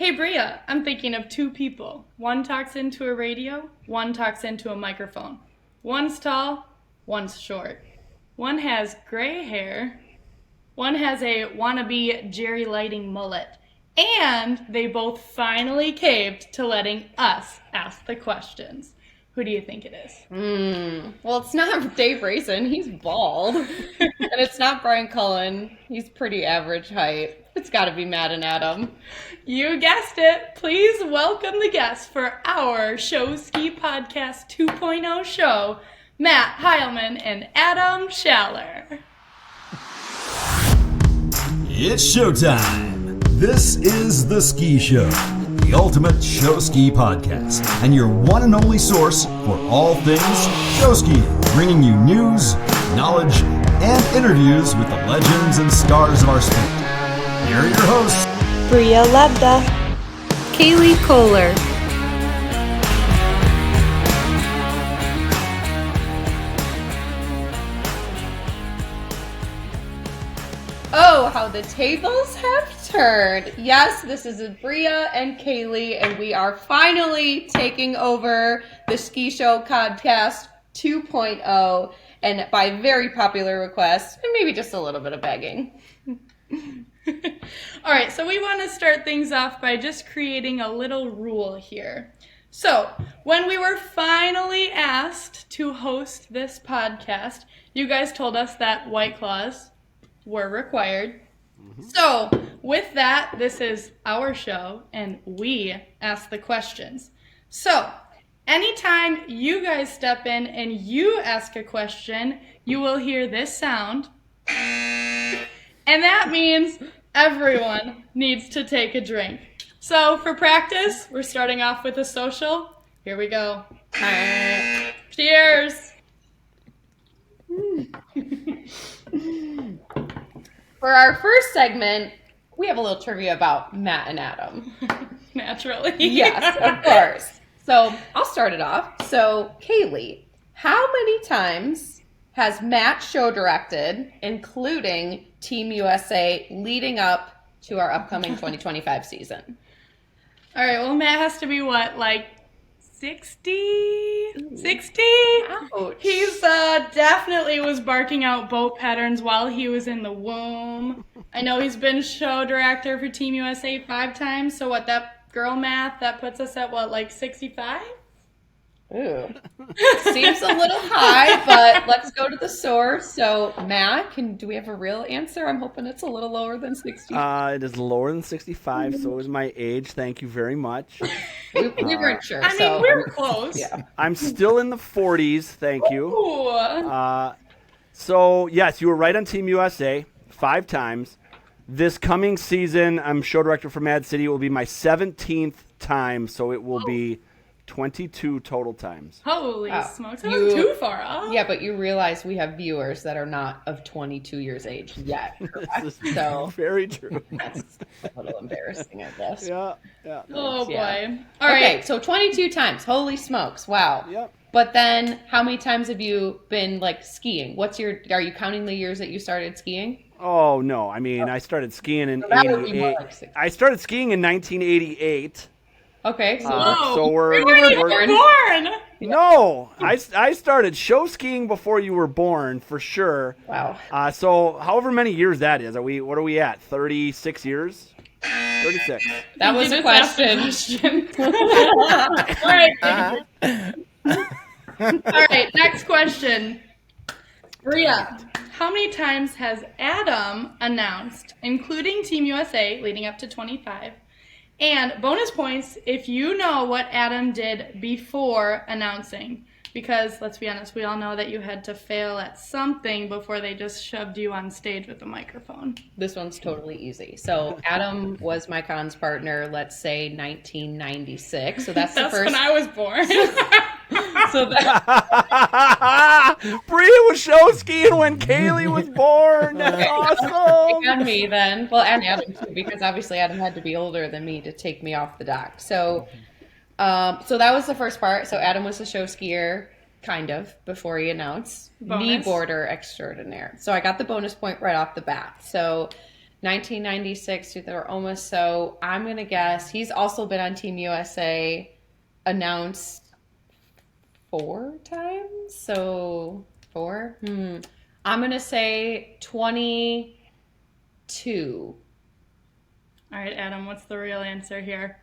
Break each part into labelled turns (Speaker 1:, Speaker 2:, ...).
Speaker 1: Hey Brea, I'm thinking of two people. One talks into a radio, one talks into a microphone. One's tall, one's short. One has gray hair, one has a wannabe Jerry Lighting mullet. And they both finally caved to letting us ask the questions. Who do you think it is?
Speaker 2: Well, it's not Dave Raisin. He's bald. And it's not Brian Cullen. He's pretty average height. It's got to be Matt and Adam.
Speaker 1: You guessed it. Please welcome the guests for our Show Ski Podcast 2.0 show, Matt Heilman and Adam Schaller.
Speaker 3: It's showtime. This is The Ski Show, the ultimate show ski podcast, and your one and only source for all things show skiing, bringing you news, knowledge, and interviews with the legends and stars of our sport. Here are your hosts,
Speaker 4: Brea Lebda,
Speaker 5: Koehler.
Speaker 2: Oh, how the tables have turned. Yes, this is Brea and Kailey, and we are finally taking over the Ski Show Podcast 2.0, and by very popular request, and maybe just a little bit of begging.
Speaker 1: All right, so we want to start things off by just creating a little rule here. So, when we were finally asked to host this podcast, you guys told us that White Claws were required. So, with that, this is our show, and we ask the questions. So, anytime you guys step in and you ask a question, you will hear this sound. And that means everyone needs to take a drink. So for practice, we're starting off with a social. Here we go. Cheers.
Speaker 2: For our first segment, we have a little trivia about Matt and Adam.
Speaker 1: Naturally.
Speaker 2: Yes, of course. So I'll start it off. So Kailey, how many times has Matt show directed, including Team USA, leading up to our upcoming 2025 season?
Speaker 1: All right, well, Matt has to be what, like 60? 60?
Speaker 2: Ouch.
Speaker 1: He's definitely was barking out boat patterns while he was in the womb. I know he's been show director for Team USA 5 times, so what, that girl math, that puts us at what, like 65?
Speaker 2: Ooh. Seems a little high, but let's go to the source. So, Matt, do we have a real answer? I'm hoping it's a little lower than 60.
Speaker 6: It is lower than 65, so is my age. Thank you very much.
Speaker 2: We weren't sure.
Speaker 1: I mean, we're close.
Speaker 2: Yeah.
Speaker 6: I'm still in the 40s, thank you.
Speaker 1: Ooh.
Speaker 6: So, yes, you were right on Team USA 5 times. This coming season, I'm show director for Mad City. It will be my 17th time, so it will be 22 total times.
Speaker 1: Holy smokes, that was too far off.
Speaker 2: Yeah, but you realize we have viewers that are not of 22 years age yet, correct? So
Speaker 6: very true.
Speaker 2: That's a little embarrassing, I guess.
Speaker 6: Yeah.
Speaker 1: Oh, boy.
Speaker 2: Yeah.
Speaker 1: All right.
Speaker 2: Okay, so 22 times. Holy smokes. Wow.
Speaker 6: Yep.
Speaker 2: But then how many times have you been, like, skiing? Are you counting the years that you started skiing?
Speaker 6: Oh, no. I mean, I started skiing in
Speaker 2: that would be more
Speaker 6: 88.
Speaker 2: like 60.
Speaker 6: I started skiing in 1988.
Speaker 2: Okay, so
Speaker 6: So
Speaker 1: we weren't even born.
Speaker 6: No, I started show skiing before you were born, for sure.
Speaker 2: wow.
Speaker 6: So however many years that is, what are we at? 36 years? 36.
Speaker 2: That was
Speaker 1: You
Speaker 2: a
Speaker 1: just asked
Speaker 2: question.
Speaker 1: All right. All right, next question. Brea, how many times has Adam announced, including Team USA leading up to 25? And bonus points if you know what Adam did before announcing. Because, let's be honest, we all know that you had to fail at something before they just shoved you on stage with a microphone.
Speaker 2: This one's totally easy. So Adam was my cons partner, let's say 1996. So that's the
Speaker 1: That's
Speaker 2: first.
Speaker 1: when I was born.
Speaker 2: So that,
Speaker 6: Brea was show skiing when Kailey was born. That's awesome.
Speaker 2: and me then. Well, and Adam too, because obviously Adam had to be older than me to take me off the dock. So that was the first part. So Adam was a show skier, kind of, before he announced.
Speaker 1: Bonus.
Speaker 2: Knee boarder extraordinaire. So I got the bonus point right off the bat. So 1996 or almost so. I'm going to guess he's also been on Team USA, announced 4 times. So 4? I'm going to say 22.
Speaker 1: All right, Adam, what's the real answer here?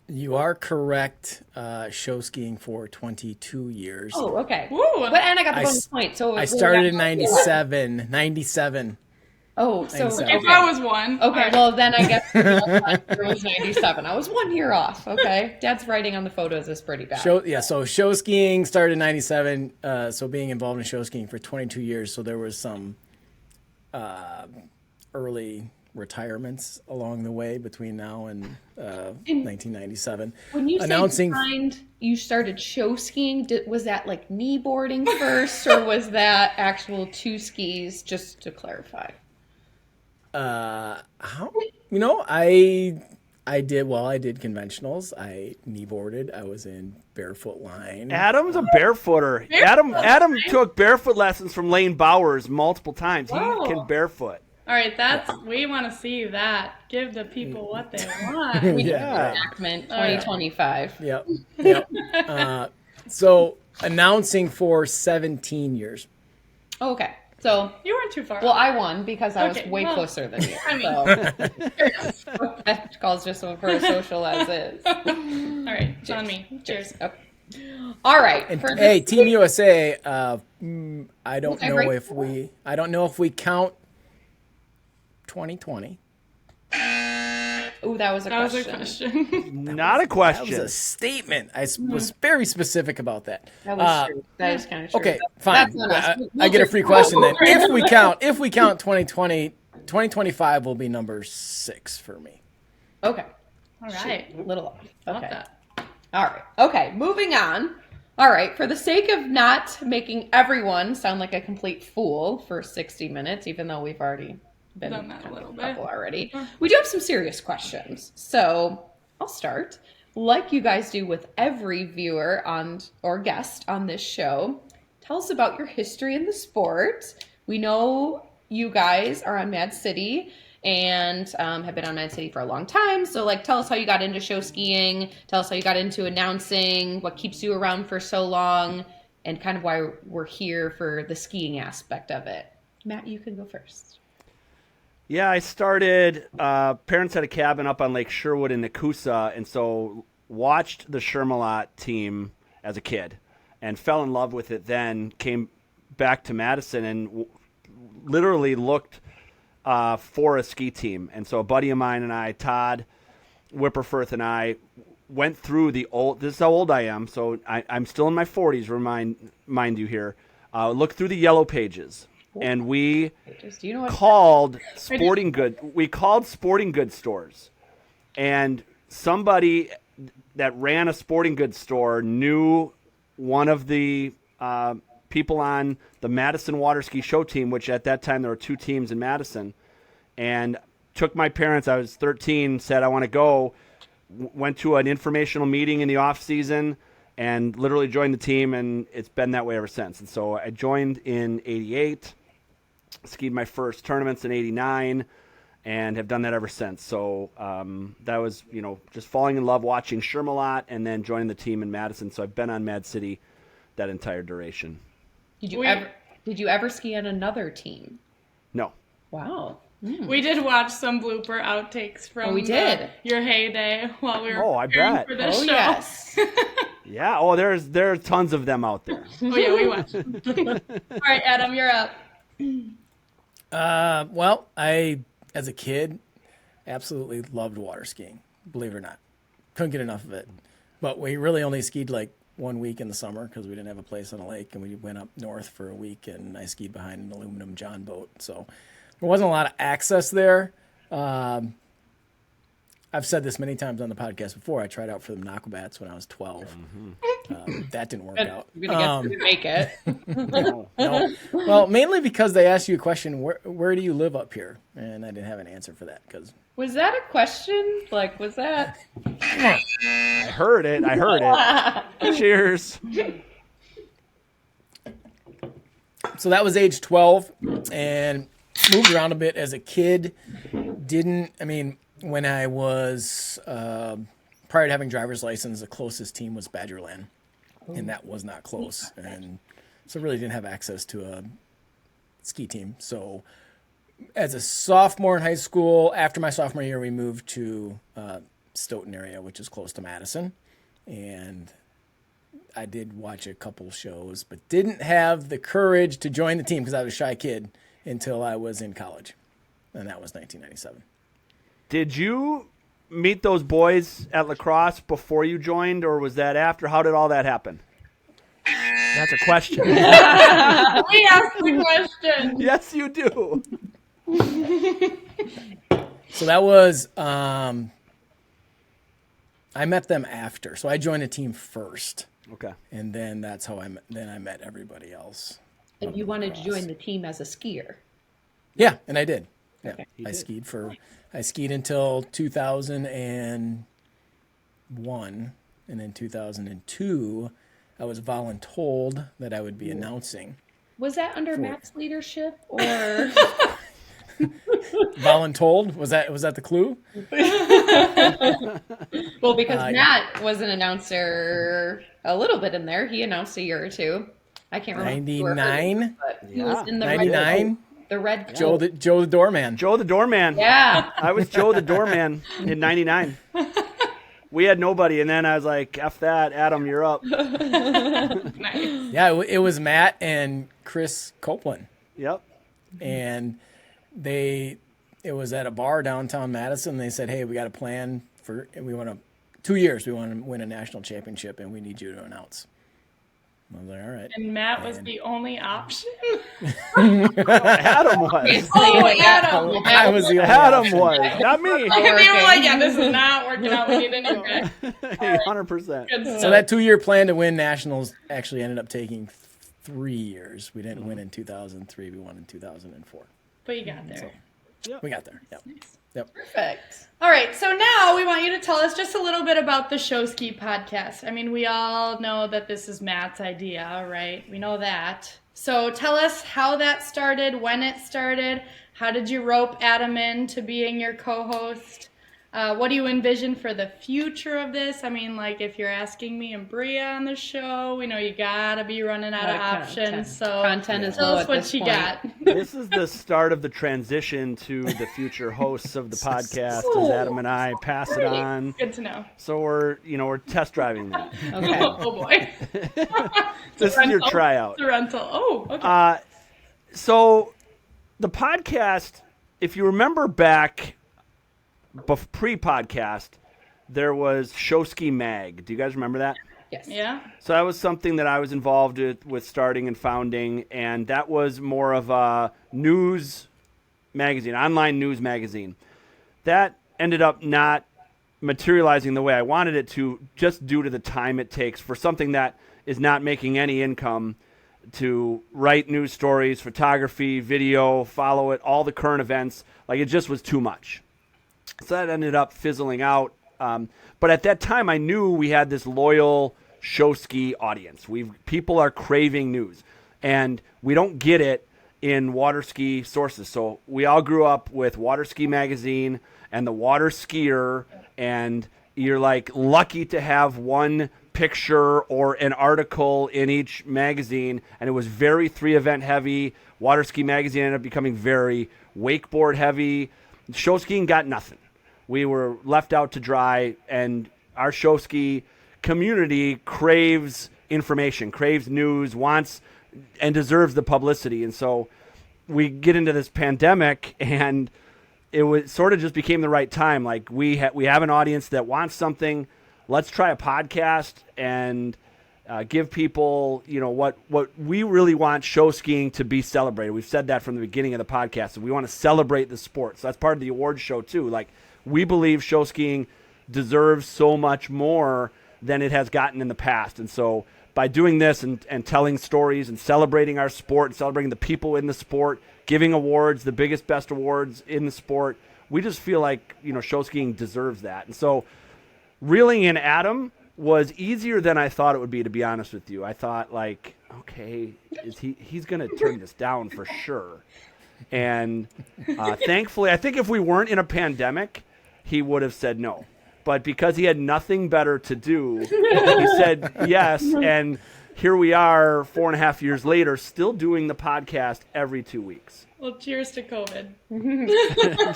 Speaker 4: You are correct. Show skiing for 22 years.
Speaker 2: Oh, okay.
Speaker 1: Woo!
Speaker 2: But and I got the bonus point. So
Speaker 4: I started in 97. 97.
Speaker 2: Oh, so
Speaker 4: 97.
Speaker 1: If I was one.
Speaker 2: Okay,
Speaker 1: all
Speaker 2: well then I guess it was 97. I was 1 year off. Okay, Dad's writing on the photos is pretty bad.
Speaker 4: So show skiing started in 97. So being involved in show skiing for 22 years. So there was some early retirements along the way between now and 1997.
Speaker 2: When you
Speaker 4: announcing,
Speaker 2: say you started show skiing, was that like knee boarding first, or was that actual 2 skis? Just to clarify.
Speaker 4: I did conventionals. I knee boarded. I was in barefoot line.
Speaker 6: Adam's a barefooter. Adam took barefoot lessons from Lane Bowers multiple times.
Speaker 1: Whoa.
Speaker 6: He can barefoot.
Speaker 1: right, we want to see that. Give the people what they want.
Speaker 4: Yeah.
Speaker 2: Enactment 2025.
Speaker 4: Yep. So announcing for 17 years.
Speaker 2: Oh, okay. So
Speaker 1: You weren't too far.
Speaker 2: well,
Speaker 1: off.
Speaker 2: I won because I was
Speaker 1: Okay,
Speaker 2: way
Speaker 1: well,
Speaker 2: closer than you.
Speaker 1: I mean-
Speaker 2: So that calls just for a social as is.
Speaker 1: All right, it's on me. Cheers.
Speaker 2: Okay. All right.
Speaker 4: And
Speaker 2: for
Speaker 4: hey,
Speaker 2: this-
Speaker 4: Team USA. I don't
Speaker 2: Okay,
Speaker 4: know
Speaker 2: great.
Speaker 4: if we count 2020.
Speaker 2: Ooh, that was a
Speaker 1: That was
Speaker 2: question.
Speaker 1: a question.
Speaker 6: Not a
Speaker 4: That
Speaker 6: question.
Speaker 4: was a statement. I was very specific about that.
Speaker 2: That was true. That is kind of true.
Speaker 4: Okay, fine.
Speaker 2: That's on us.
Speaker 4: I get a free question then. If we count 2020, 2025 will be number 6 for me.
Speaker 2: Okay.
Speaker 1: All right.
Speaker 2: A little off.
Speaker 1: Love
Speaker 2: Okay.
Speaker 1: that.
Speaker 2: All right. Okay. Moving on. All right. For the sake of not making everyone sound like a complete fool for 60 minutes, even though we've already been
Speaker 1: Done that a little bit.
Speaker 2: couple already, we do have some serious questions. So I'll start. Like you guys do with every viewer or guest on this show, tell us about your history in the sport. We know you guys are on Mad City and have been on Mad City for a long time. So tell us how you got into show skiing. Tell us how you got into announcing, what keeps you around for so long, and kind of why we're here for the skiing aspect of it. Matt, you can go first.
Speaker 6: Yeah, I started, parents had a cabin up on Lake Sherwood in Nakusa, and so watched the Shermalot team as a kid and fell in love with it then, came back to Madison and literally looked for a ski team. And so a buddy of mine and I, Todd Whipperfirth, and I went through this is how old I am, so I'm still in my 40s, mind you here, look through the yellow pages. And we called sporting goods stores, and somebody that ran a sporting goods store knew one of the people on the Madison water ski show team, which at that time there were 2 teams in Madison, and took my parents. I was 13, said I want to go, went to an informational meeting in the off season, and literally joined the team, and it's been that way ever since. And so I joined in '88. Skied my first tournaments in '89 and have done that ever since. So that was, just falling in love watching Shermalot and then joining the team in Madison. So I've been on Mad City that entire duration.
Speaker 2: Did you ever ski on another team?
Speaker 6: No.
Speaker 2: Wow.
Speaker 1: We did watch some blooper outtakes from your heyday while we were
Speaker 6: I
Speaker 1: preparing
Speaker 6: bet.
Speaker 1: for this show.
Speaker 2: Yes.
Speaker 6: Yeah. Oh, there are tons of them out there.
Speaker 1: Oh yeah, we watched. All right, Adam, you're up.
Speaker 4: Well, I, as a kid, absolutely loved water skiing, believe it or not. Couldn't get enough of it. But we really only skied 1 week in the summer because we didn't have a place on a lake, and we went up north for a week, and I skied behind an aluminum John boat. So there wasn't a lot of access there. I've said this many times on the podcast before. I tried out for the Knockabats when I was 12. That didn't work out.
Speaker 2: You're going to make it.
Speaker 6: No.
Speaker 4: Well, mainly because they asked you a question, where do you live up here? And I didn't have an answer for that.
Speaker 2: Was that a question? Was that?
Speaker 6: I heard it. Cheers.
Speaker 4: So that was age 12, and moved around a bit as a kid. When I was, prior to having driver's license, the closest team was Badgerland, and that was not close. And so really didn't have access to a ski team. So as a sophomore in high school, after my sophomore year, we moved to Stoughton area, which is close to Madison. And I did watch a couple shows, but didn't have the courage to join the team because I was a shy kid until I was in college. And that was 1997.
Speaker 6: Did you meet those boys at lacrosse before you joined, or was that after? How did all that happen? That's a question.
Speaker 1: We asked the question.
Speaker 6: Yes, you do.
Speaker 4: So that was, I met them after. So I joined a team first.
Speaker 6: Okay.
Speaker 4: And then that's how I met everybody else.
Speaker 2: And you wanted to join the team as a skier.
Speaker 4: Yeah, and I did. Yeah,
Speaker 2: Okay.
Speaker 4: I skied until 2001, and in 2002, I was voluntold that I would be announcing.
Speaker 2: Was that under Matt's leadership or?
Speaker 4: Voluntold? Was that the clue?
Speaker 2: Well, because Matt was an announcer a little bit in there. He announced a year or two. I can't remember.
Speaker 4: 99?
Speaker 2: But he was in the
Speaker 4: 99?
Speaker 2: The red
Speaker 4: Joe the doorman.
Speaker 6: Joe the doorman.
Speaker 2: Yeah.
Speaker 6: I was Joe the doorman in 99. We had nobody, and then I was like, F that, Adam, you're up.
Speaker 1: Nice.
Speaker 4: Yeah, it was Matt and Chris Copeland.
Speaker 6: Yep.
Speaker 4: And it was at a bar downtown Madison. They said, hey, we got a plan we want to, 2 years, we want to win a national championship, and we need you to announce. I was like, all right.
Speaker 1: And Matt was the only option.
Speaker 6: Adam was.
Speaker 1: Oh, Adam.
Speaker 4: I was the only
Speaker 6: Adam
Speaker 4: option.
Speaker 6: was, not me.
Speaker 1: And they were like, yeah, this is not working out. We need a new guy.
Speaker 6: 100%.
Speaker 1: Good stuff.
Speaker 4: So that 2-year plan to win nationals actually ended up taking 3 years. We didn't win in 2003. We won in 2004.
Speaker 1: But you got there.
Speaker 4: We got there. Yep. Yep.
Speaker 2: Perfect.
Speaker 1: All right, so now we want you to tell us just a little bit about the Show Ski podcast. I mean, we all know that this is Matt's idea, right? We know that. So tell us how that started, when it started. How did you rope Adam in to being your co-host? What do you envision for the future of this? I mean, like, if you're asking me and Brea on the show, we know you gotta be running out of options. So
Speaker 2: Content is
Speaker 1: tell
Speaker 2: low
Speaker 1: us
Speaker 2: at
Speaker 1: what
Speaker 2: this
Speaker 1: you
Speaker 2: point.
Speaker 1: got.
Speaker 6: This is the start of the transition to the future hosts of the podcast as Adam and I pass it on.
Speaker 1: Good to know.
Speaker 6: So we're test driving that.
Speaker 2: Okay.
Speaker 1: Oh boy.
Speaker 6: This is your tryout.
Speaker 1: It's a rental. Oh, okay.
Speaker 6: So the podcast, if you remember back pre-podcast, there was Show Ski Mag. Do you guys remember that?
Speaker 2: Yes.
Speaker 1: Yeah.
Speaker 6: So that was something that I was involved with starting and founding, and that was more of a news magazine, online news magazine. That ended up not materializing the way I wanted it to, just due to the time it takes for something that is not making any income to write news stories, photography, video, follow it, all the current events. Like, it just was too much. So that ended up fizzling out. But at that time, I knew we had this loyal show ski audience. People are craving news, and we don't get it in water ski sources. So we all grew up with Water Ski Magazine and the Water Skier, and you're like lucky to have one picture or an article in each magazine, and it was very 3-event heavy. Water Ski Magazine ended up becoming very wakeboard heavy. Show skiing got nothing. We were left out to dry, and our show ski community craves information, craves news, wants and deserves the publicity. And so we get into this pandemic, and it was sort of just became the right time. Like, we have an audience that wants something. Let's try a podcast and give people, what we really want show skiing to be celebrated. We've said that from the beginning of the podcast. And we want to celebrate the sport. So that's part of the award show too. Like, we believe show skiing deserves so much more than it has gotten in the past. And so by doing this and telling stories and celebrating our sport and celebrating the people in the sport, giving awards, the biggest, best awards in the sport, we just feel like, show skiing deserves that. And so reeling in Adam was easier than I thought it would be honest with you. I thought, like, okay, he's going to turn this down for sure. And thankfully, I think if we weren't in a pandemic, he would have said no. But because he had nothing better to do, he said yes. And here we are 4.5 years later, still doing the podcast every 2 weeks.
Speaker 1: Well, cheers to COVID.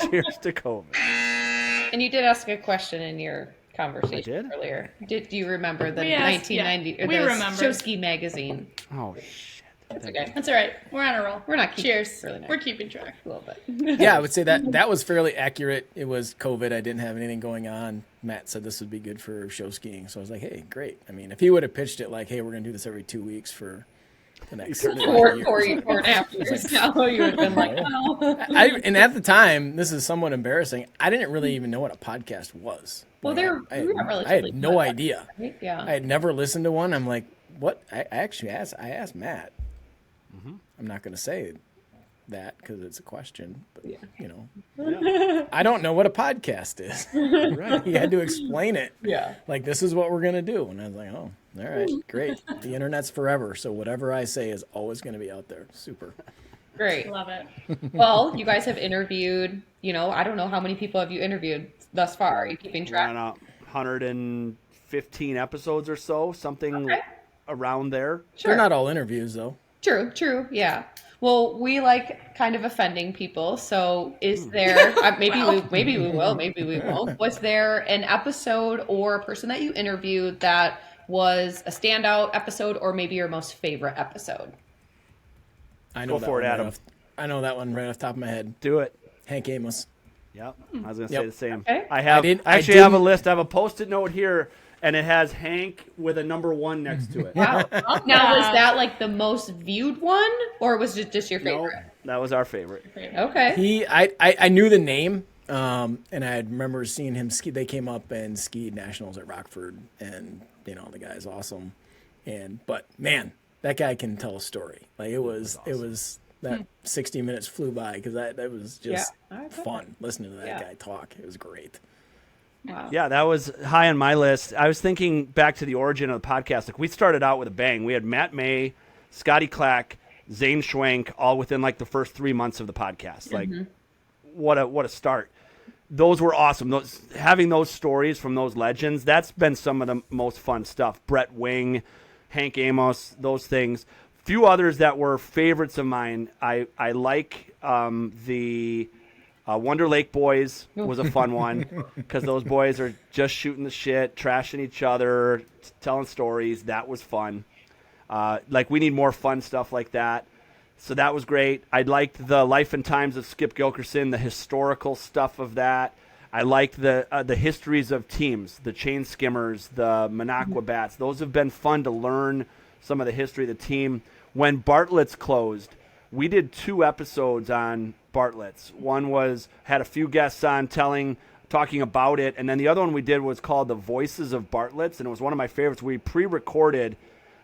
Speaker 6: Cheers to COVID.
Speaker 2: And you did ask a question in your conversation
Speaker 6: I did?
Speaker 2: earlier. Do you remember the
Speaker 1: We asked,
Speaker 2: 1990
Speaker 1: yeah.
Speaker 2: or
Speaker 1: We
Speaker 2: the
Speaker 1: remember.
Speaker 2: Show Ski magazine?
Speaker 6: Oh, shit.
Speaker 2: That's okay.
Speaker 1: That's all right. We're on a roll.
Speaker 2: We're not keeping
Speaker 1: Cheers.
Speaker 2: really nice.
Speaker 1: We're keeping track.
Speaker 2: A little bit.
Speaker 4: Yeah, I would say that was fairly accurate. It was COVID. I didn't have anything going on. Matt said this would be good for show skiing. So I was like, hey, great. I mean, if he would have pitched it like, hey, we're going to do this every 2 weeks for the next 5 years.
Speaker 2: 4.5 years now, you would have been like, oh.
Speaker 4: And at the time, this is somewhat embarrassing. I didn't really even know what a podcast was.
Speaker 2: Well,
Speaker 4: Like,
Speaker 2: they're
Speaker 4: I had
Speaker 2: relatively
Speaker 4: no idea.
Speaker 2: right? Yeah.
Speaker 4: I had never listened to one. I'm like, what? I asked Matt. I'm not going to say that because it's a question, but you know, I don't know what a podcast is. Right? He had to explain it.
Speaker 2: Yeah.
Speaker 4: Like, this is what we're going to do. And I was like, oh, all right, great. The internet's forever. So whatever I say is always going to be out there. Super.
Speaker 2: Great.
Speaker 1: Love it.
Speaker 2: Well, you guys have interviewed, I don't know how many people have you interviewed thus far. Are you keeping
Speaker 6: We're on
Speaker 2: track?
Speaker 6: 115 episodes or so, something around there.
Speaker 4: They're not all interviews, though.
Speaker 2: True. Yeah. Well, we like kind of offending people. So is there, maybe we will, maybe we won't. Was there an episode or a person that you interviewed that was a standout episode or maybe your most favorite episode?
Speaker 4: I know
Speaker 6: Go for it, Adam.
Speaker 4: I know that one right off the top of my head.
Speaker 6: Do it.
Speaker 4: Hank Amos.
Speaker 6: Yep. I was going to say the same.
Speaker 2: Okay.
Speaker 6: I have
Speaker 4: I
Speaker 6: actually have a
Speaker 4: didn't-
Speaker 6: list. I have a Post-it note here, and it has Hank with a number 1 next to it.
Speaker 2: Wow. Now, was that like the most viewed one or was it just your
Speaker 6: No,
Speaker 2: favorite?
Speaker 6: that was our favorite.
Speaker 2: Okay.
Speaker 4: I knew the name, and I remember seeing him ski. They came up and skied nationals at Rockford, and the guy's awesome. But man, that guy can tell a story. Like it was that 60 minutes flew by because that was just fun listening to that guy talk. It was great.
Speaker 2: Wow.
Speaker 6: Yeah, that was high on my list. I was thinking back to the origin of the podcast. Like we started out with a bang. We had Matt May, Scotty Clack, Zane Schwenk, all within like the first 3 months of the podcast. Like, what a start! Those were awesome. Having those stories from those legends, that's been some of the most fun stuff. Brett Wing, Hank Amos, those things. Few others that were favorites of mine. I like the Wonder Lake Boys was a fun one because those boys are just shooting the shit, trashing each other, telling stories. That was fun. We need more fun stuff like that. So that was great. I liked the Life and Times of Skip Gilkerson, the historical stuff of that. I liked the histories of teams, the Chain Skimmers, the Minocqua Bats. Those have been fun to learn some of the history of the team. When Bartlett's closed, we did 2 episodes on Bartlett's. One had a few guests on talking about it, and then the other one we did was called The Voices of Bartlett's, and it was one of my favorites. We pre-recorded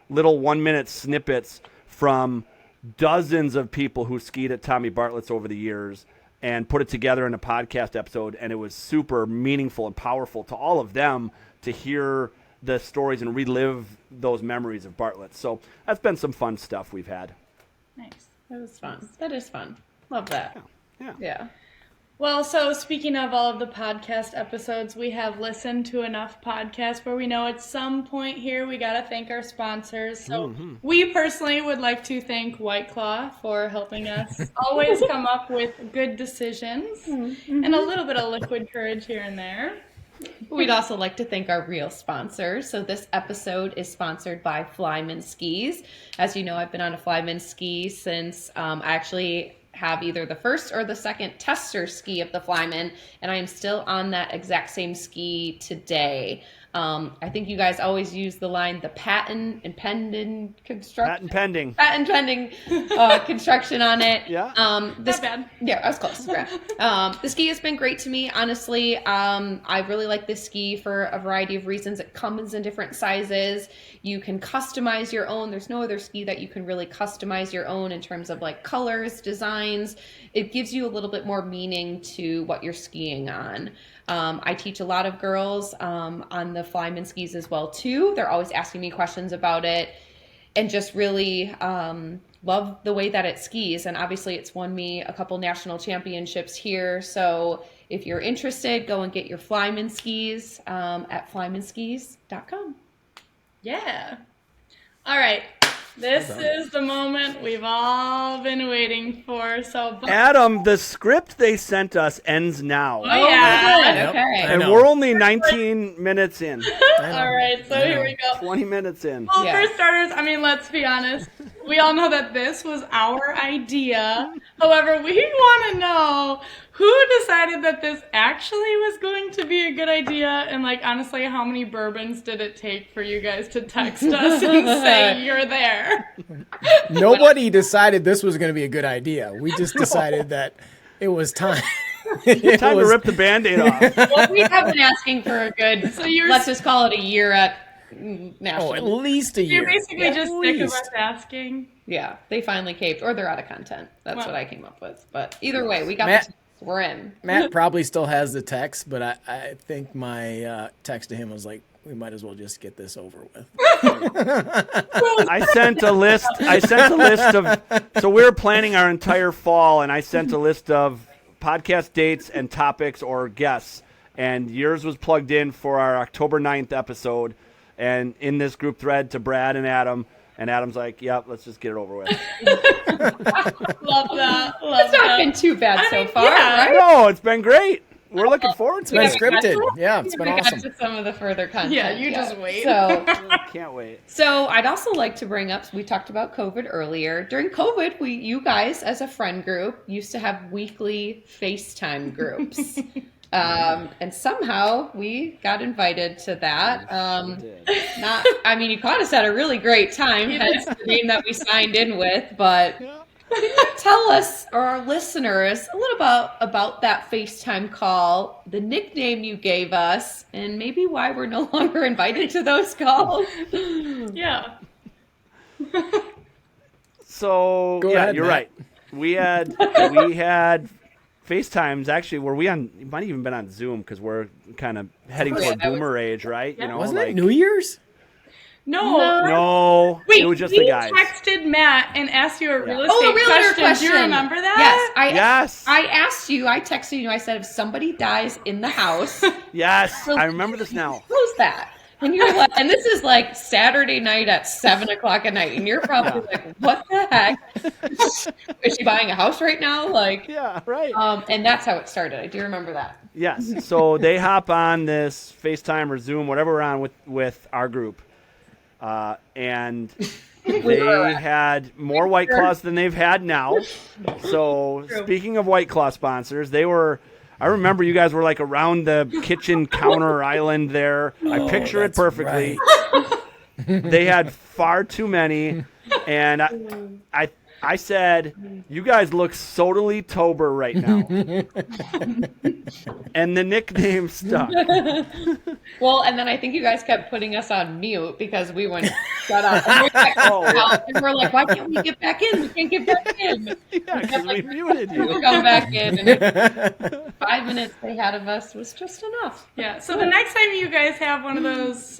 Speaker 6: little 1-minute snippets from dozens of people who skied at Tommy Bartlett's over the years and put it together in a podcast episode, and it was super meaningful and powerful to all of them to hear the stories and relive those memories of Bartlett's. So that's been some fun stuff we've had.
Speaker 1: Nice.
Speaker 2: That was fun. That is fun. Love that. Yeah.
Speaker 1: Well, so speaking of all of the podcast episodes, we have listened to enough podcasts where we know at some point here we got to thank our sponsors. So we personally would like to thank White Claw for helping us always come up with good decisions and a little bit of liquid courage here and there.
Speaker 2: We'd also like to thank our real sponsors. So this episode is sponsored by Flyman Skis. As you know, I've been on a Flyman ski since I actually have either the first or the second tester ski of the Flyman, and I am still on that exact same ski today. I think you guys always use the line, the patent pending construction construction on it.
Speaker 6: Yeah.
Speaker 1: Not bad.
Speaker 2: Yeah, I was close. The ski has been great to me, honestly. I really like this ski for a variety of reasons. It comes in different sizes. You can customize your own. There's no other ski that you can really customize your own in terms of like colors, designs. It gives you a little bit more meaning to what you're skiing on. I teach a lot of girls on the Flyman Skis as well too. They're always asking me questions about it and just really love the way that it skis, and obviously it's won me a couple national championships here. So if you're interested, go and get your Flyman Skis at flymanskis.com.
Speaker 1: Yeah. All right. This is the moment we've all been waiting for. So,
Speaker 6: Adam, the script they sent us ends now.
Speaker 1: Oh, yeah.
Speaker 2: Good. Okay.
Speaker 4: I
Speaker 6: And
Speaker 4: know.
Speaker 6: we're only 19 minutes in.
Speaker 1: All right, so here we go.
Speaker 6: 20 minutes in.
Speaker 1: Well,
Speaker 2: Yeah.
Speaker 1: for starters, I mean, let's be honest. We all know that this was our idea. However, we want to know who decided that this actually was going to be a good idea, and like honestly, how many bourbons did it take for you guys to text us and say you're there?
Speaker 4: Nobody decided this was going to be a good idea. We just decided that it was time. It
Speaker 6: Time to
Speaker 4: was-
Speaker 6: rip the Band-Aid off.
Speaker 2: Well, we have been asking for a good,
Speaker 1: So you're
Speaker 2: let's just call it a year at national.
Speaker 4: Oh, at least a year.
Speaker 1: you're basically
Speaker 4: At
Speaker 1: just sick of
Speaker 4: least.
Speaker 1: us asking.
Speaker 2: Yeah, they finally caved, or they're out of content. That's
Speaker 1: Well.
Speaker 2: what I came up with. But either way, we got
Speaker 4: Matt-
Speaker 2: the we're in.
Speaker 4: Matt probably still has the text, but I think my text to him was like, we might as well just get this over with.
Speaker 6: I sent a list of, so we were planning our entire fall, and I sent a list of podcast dates and topics or guests, and yours was plugged in for our October 9th episode, and in this group thread to Brad and Adam's like, yep, let's just get it over with.
Speaker 1: Love that. Love
Speaker 2: It's not
Speaker 1: that.
Speaker 2: been too bad so
Speaker 1: mean,
Speaker 2: far,
Speaker 1: yeah.
Speaker 2: right?
Speaker 6: No, it's been great. We're looking forward to
Speaker 4: It's
Speaker 6: it.
Speaker 4: been scripted. Yeah, it's been
Speaker 2: We got
Speaker 4: awesome.
Speaker 2: to some of the further content.
Speaker 1: Yeah, you just wait.
Speaker 2: So,
Speaker 6: Can't wait.
Speaker 2: so I'd also like to bring up, we talked about COVID earlier. During COVID, you guys as a friend group used to have weekly FaceTime groups. And somehow we got invited to that. I mean, you caught us at a really great time, hence the name that we signed in with, but tell us, or our listeners, a little about that FaceTime call, the nickname you gave us, and maybe why we're no longer invited to those calls.
Speaker 1: Yeah.
Speaker 6: So
Speaker 4: Go
Speaker 6: yeah,
Speaker 4: ahead,
Speaker 6: you're
Speaker 4: Matt.
Speaker 6: right. We had FaceTimes. Actually, were we on? It might have even been on Zoom because we're kind of heading
Speaker 2: Oh,
Speaker 6: toward
Speaker 2: yeah,
Speaker 6: boomer age, right? You know,
Speaker 4: Wasn't
Speaker 6: like
Speaker 4: it New Year's?
Speaker 1: No.
Speaker 6: no,
Speaker 1: Wait,
Speaker 6: it was just
Speaker 1: we
Speaker 6: the guys.
Speaker 1: texted Matt and asked you a real estate
Speaker 2: Oh, a realtor question.
Speaker 1: Do you remember that?
Speaker 2: Yes,
Speaker 6: Yes,
Speaker 2: I asked you, I texted you, I said, if somebody dies in the house,
Speaker 6: yes, I remember this now.
Speaker 2: who's that? And you're like, and this is like Saturday night at 7:00 at night, and you're probably like, what the heck? Is she buying a house right now? Like,
Speaker 6: Yeah, right.
Speaker 2: and that's how it started. I do remember that.
Speaker 6: Yes. So they hop on this FaceTime or Zoom, whatever we're on with our group, and they had more White Claws than they've had now. So speaking of White Claw sponsors, they were. I remember you guys were like around the kitchen counter island there. I picture it
Speaker 4: that's
Speaker 6: perfectly. They had far too many, and I said, you guys look totally Tober right now. And the nickname stuck.
Speaker 2: Well, and then I think you guys kept putting us on mute because we wouldn't shut up. And we're like, why can't we get back in? We can't get back in.
Speaker 6: Yeah, because we muted
Speaker 2: We'll
Speaker 6: you.
Speaker 2: go back in. And 5 minutes they had of us was just enough.
Speaker 1: Yeah. So the next time you guys have one of those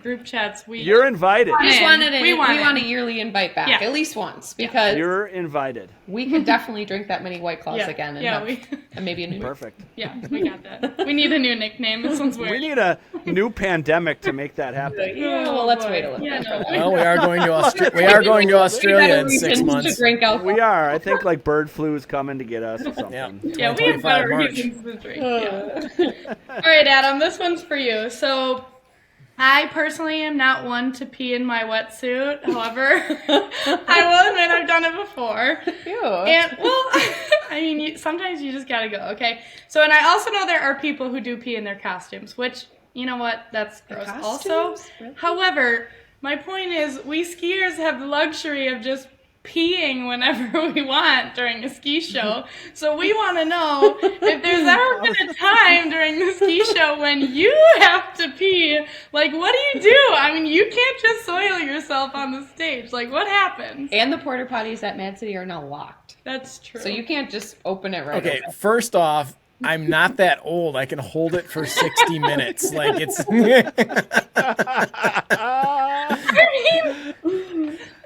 Speaker 1: group chats,
Speaker 6: You're invited.
Speaker 2: We just wanted
Speaker 1: We want
Speaker 2: want
Speaker 1: it.
Speaker 2: a yearly invite back,
Speaker 1: Yeah.
Speaker 2: at least once, because
Speaker 6: You're invited.
Speaker 2: we could definitely drink that many White Claws again and,
Speaker 1: Yeah,
Speaker 2: and maybe a new
Speaker 6: Perfect.
Speaker 1: we got that. We need a new nickname. This one's weird.
Speaker 6: We need a new pandemic to make that happen.
Speaker 2: Yeah, well, let's wait a little
Speaker 1: Yeah,
Speaker 2: bit
Speaker 1: no.
Speaker 2: for that.
Speaker 4: Well, we are going to Australia in 6
Speaker 2: Reasons
Speaker 4: months.
Speaker 2: to drink alcohol.
Speaker 6: We are. I think like bird flu is coming to get us or something.
Speaker 4: Yeah.
Speaker 1: Yeah, we have
Speaker 4: 25
Speaker 1: better
Speaker 4: March.
Speaker 1: reasons to drink. Yeah. All right, Adam, this one's for you. So, I personally am not one to pee in my wetsuit. However, I will admit I've done it before.
Speaker 2: Ew.
Speaker 1: And, well, I mean, sometimes you just gotta go, okay? So, and I also know there are people who do pee in their costumes, which, you know what, that's gross also.
Speaker 2: costumes? Really?
Speaker 1: However, my point is, we skiers have the luxury of just peeing whenever we want during a ski show. So we want to know if there's ever been a time during the ski show when you have to pee. Like, what do you do? I mean, you can't just soil yourself on the stage. Like, what happens?
Speaker 2: And the porta potties at Mad City are now locked.
Speaker 1: That's true.
Speaker 2: So you can't just open it right
Speaker 4: Okay,
Speaker 2: away.
Speaker 4: first off, I'm not that old. I can hold it for 60 minutes. Like it's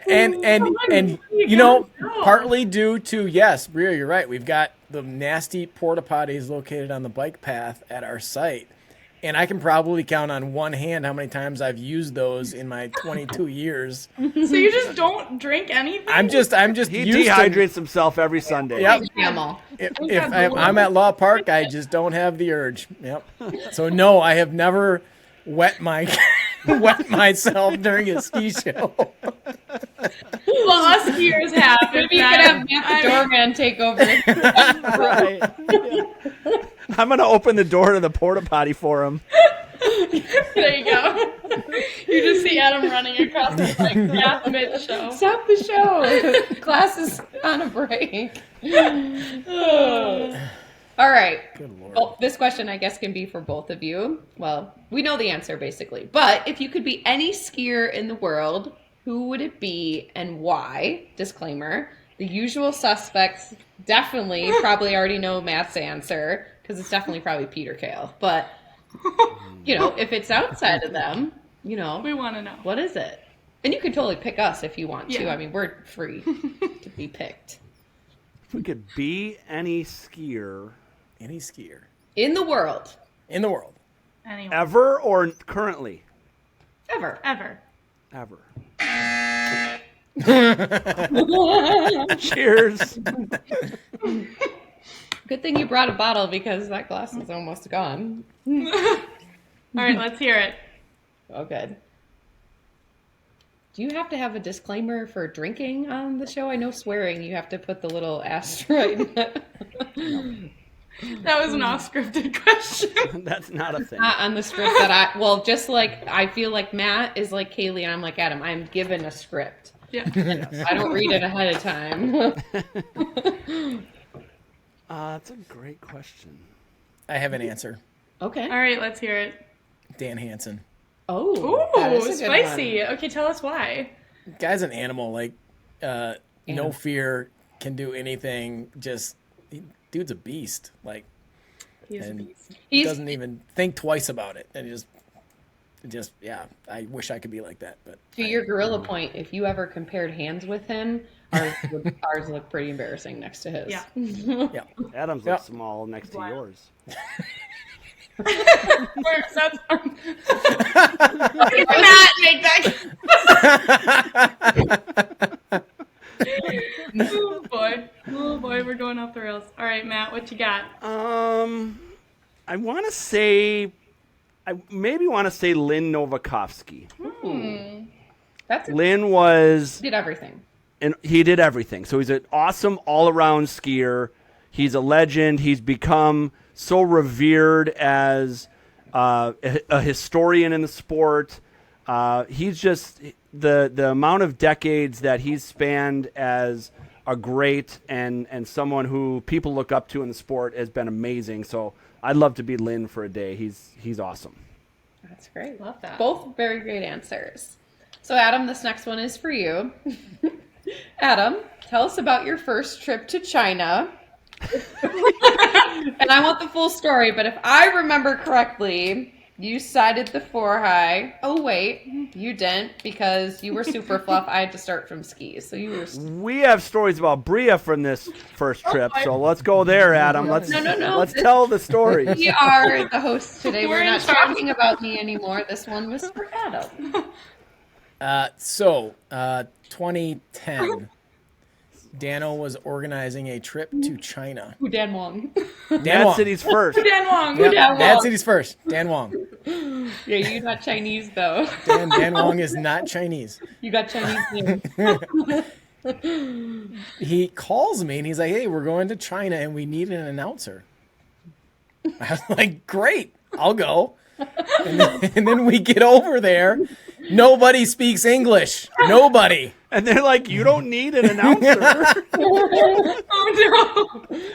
Speaker 4: and You know,
Speaker 1: No.
Speaker 4: partly due to, yes, Brea, you're right. We've got the nasty porta potties located on the bike path at our site. And I can probably count on one hand how many times I've used those in my 22 years.
Speaker 1: So you just don't drink anything?
Speaker 4: I'm just
Speaker 6: He
Speaker 4: used
Speaker 6: dehydrates himself every Sunday.
Speaker 4: Yep.
Speaker 2: Camel.
Speaker 4: If I'm at Law Park, I just don't have the urge. Yep. So no, I have never wet myself during a ski show.
Speaker 1: Well, us skiers have.
Speaker 2: Maybe you could have Matt the doorman take over.
Speaker 6: Right. I'm going to open the door to the porta potty for him.
Speaker 1: There you go. You just see Adam running across the bike path mid-show.
Speaker 2: Stop the show. Class is on a break. All right.
Speaker 4: Good Lord.
Speaker 2: Well, this question, I guess, can be for both of you. Well, we know the answer, basically. But if you could be any skier in the world, who would it be and why? Disclaimer. The usual suspects definitely probably already know Matt's answer, because it's definitely probably Peter Kail. But, you know, if it's outside of them, you know,
Speaker 1: We want to know.
Speaker 2: what is it? And you can totally pick us if you want to.
Speaker 1: Yeah.
Speaker 2: I mean, we're free to be picked.
Speaker 6: If we could be any skier
Speaker 4: Any skier
Speaker 2: In the world.
Speaker 4: in the world.
Speaker 1: Anyway.
Speaker 6: ever or currently?
Speaker 2: Ever.
Speaker 1: Ever.
Speaker 6: Ever. Cheers.
Speaker 2: Good thing you brought a bottle because that glass is almost gone.
Speaker 1: All right, let's hear it.
Speaker 2: Oh, good. Do you have to have a disclaimer for drinking on the show? I know swearing, you have to put the little asteroid.
Speaker 1: That was an off-scripted question.
Speaker 6: That's not a thing.
Speaker 2: Not on the script that well, just like I feel like Matt is like Kailey and I'm like Adam. I'm given a script.
Speaker 1: Yeah.
Speaker 2: I don't read it ahead of time.
Speaker 6: That's a great question.
Speaker 4: I have an answer.
Speaker 2: Okay.
Speaker 1: All right, let's hear it.
Speaker 4: Dan Hansen.
Speaker 2: Oh, that is
Speaker 1: Ooh,
Speaker 2: a good
Speaker 1: spicy.
Speaker 2: one.
Speaker 1: Okay, tell us why.
Speaker 4: Guy's an animal. Like, no fear, can do anything. Dude's a beast. Like,
Speaker 1: He's a
Speaker 4: and
Speaker 1: beast.
Speaker 4: doesn't even think twice about it. And just yeah. I wish I could be like that. But
Speaker 2: To your gorilla point, if you ever compared hands with him, ours look pretty embarrassing next to his.
Speaker 1: Yeah.
Speaker 4: yeah.
Speaker 6: Adam's
Speaker 4: Yep.
Speaker 6: looks small next to yours.
Speaker 1: Where- that's- Matt, make that. Oh boy. Oh boy, we're going off the rails. All right, Matt, what you got?
Speaker 6: I want to say, I maybe want to say Lynn Novakovsky.
Speaker 2: That's
Speaker 6: Lynn was,
Speaker 2: did everything.
Speaker 6: and he did everything. So he's an awesome all-around skier. He's a legend. He's become so revered as a historian in the sport. He's just the amount of decades that he's spanned as a great and someone who people look up to in the sport has been amazing. So I'd love to be Lynn for a day. He's awesome.
Speaker 2: That's great.
Speaker 1: Love that.
Speaker 2: Both very great answers. So, Adam, this next one is for you. Adam, tell us about your first trip to China. And I want the full story, but if I remember correctly, you sided the 4-high. Oh, wait, you didn't because you were super fluff. I had to start from skis. So you were.
Speaker 6: We have stories about Brea from this first trip, so let's go there, Adam. Let's tell the story.
Speaker 2: We are the hosts today.
Speaker 1: We're
Speaker 2: We're
Speaker 1: in
Speaker 2: not
Speaker 1: charge.
Speaker 2: talking about me anymore. This one was for Adam.
Speaker 4: 2010, Dano was organizing a trip to China.
Speaker 2: Who Dan Wong?
Speaker 4: Dan
Speaker 6: Mad
Speaker 4: Wong.
Speaker 6: City's first.
Speaker 1: Dan Wong.
Speaker 4: Yep,
Speaker 2: Dan
Speaker 4: Mad
Speaker 2: Wong.
Speaker 4: City's first. Dan Wong.
Speaker 2: Yeah, you're not Chinese though.
Speaker 4: Dan Wong is not Chinese.
Speaker 2: You got Chinese names.
Speaker 4: He calls me and he's like, "Hey, we're going to China and we need an announcer." I was like, "Great, I'll go." And then we get over there. Nobody speaks English. Nobody.
Speaker 6: And they're like, you don't need an announcer.
Speaker 1: Oh no.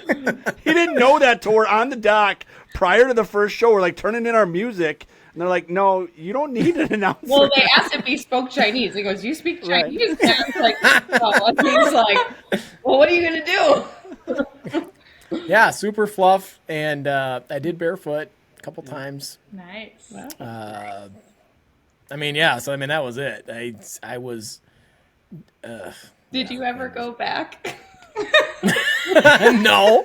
Speaker 6: He didn't know that till we're on the dock prior to the first show. We're like turning in our music. And they're like, no, you don't need an announcer.
Speaker 2: Well, they asked if he spoke Chinese. He goes, "You speak Chinese?" And I was like, "Oh." And he's like, "Well, what are you gonna do?"
Speaker 4: Yeah, super fluff. And I did barefoot a couple times.
Speaker 1: Nice.
Speaker 4: I mean, yeah. So I mean, that was it. I was
Speaker 2: Did you ever go back?
Speaker 4: No.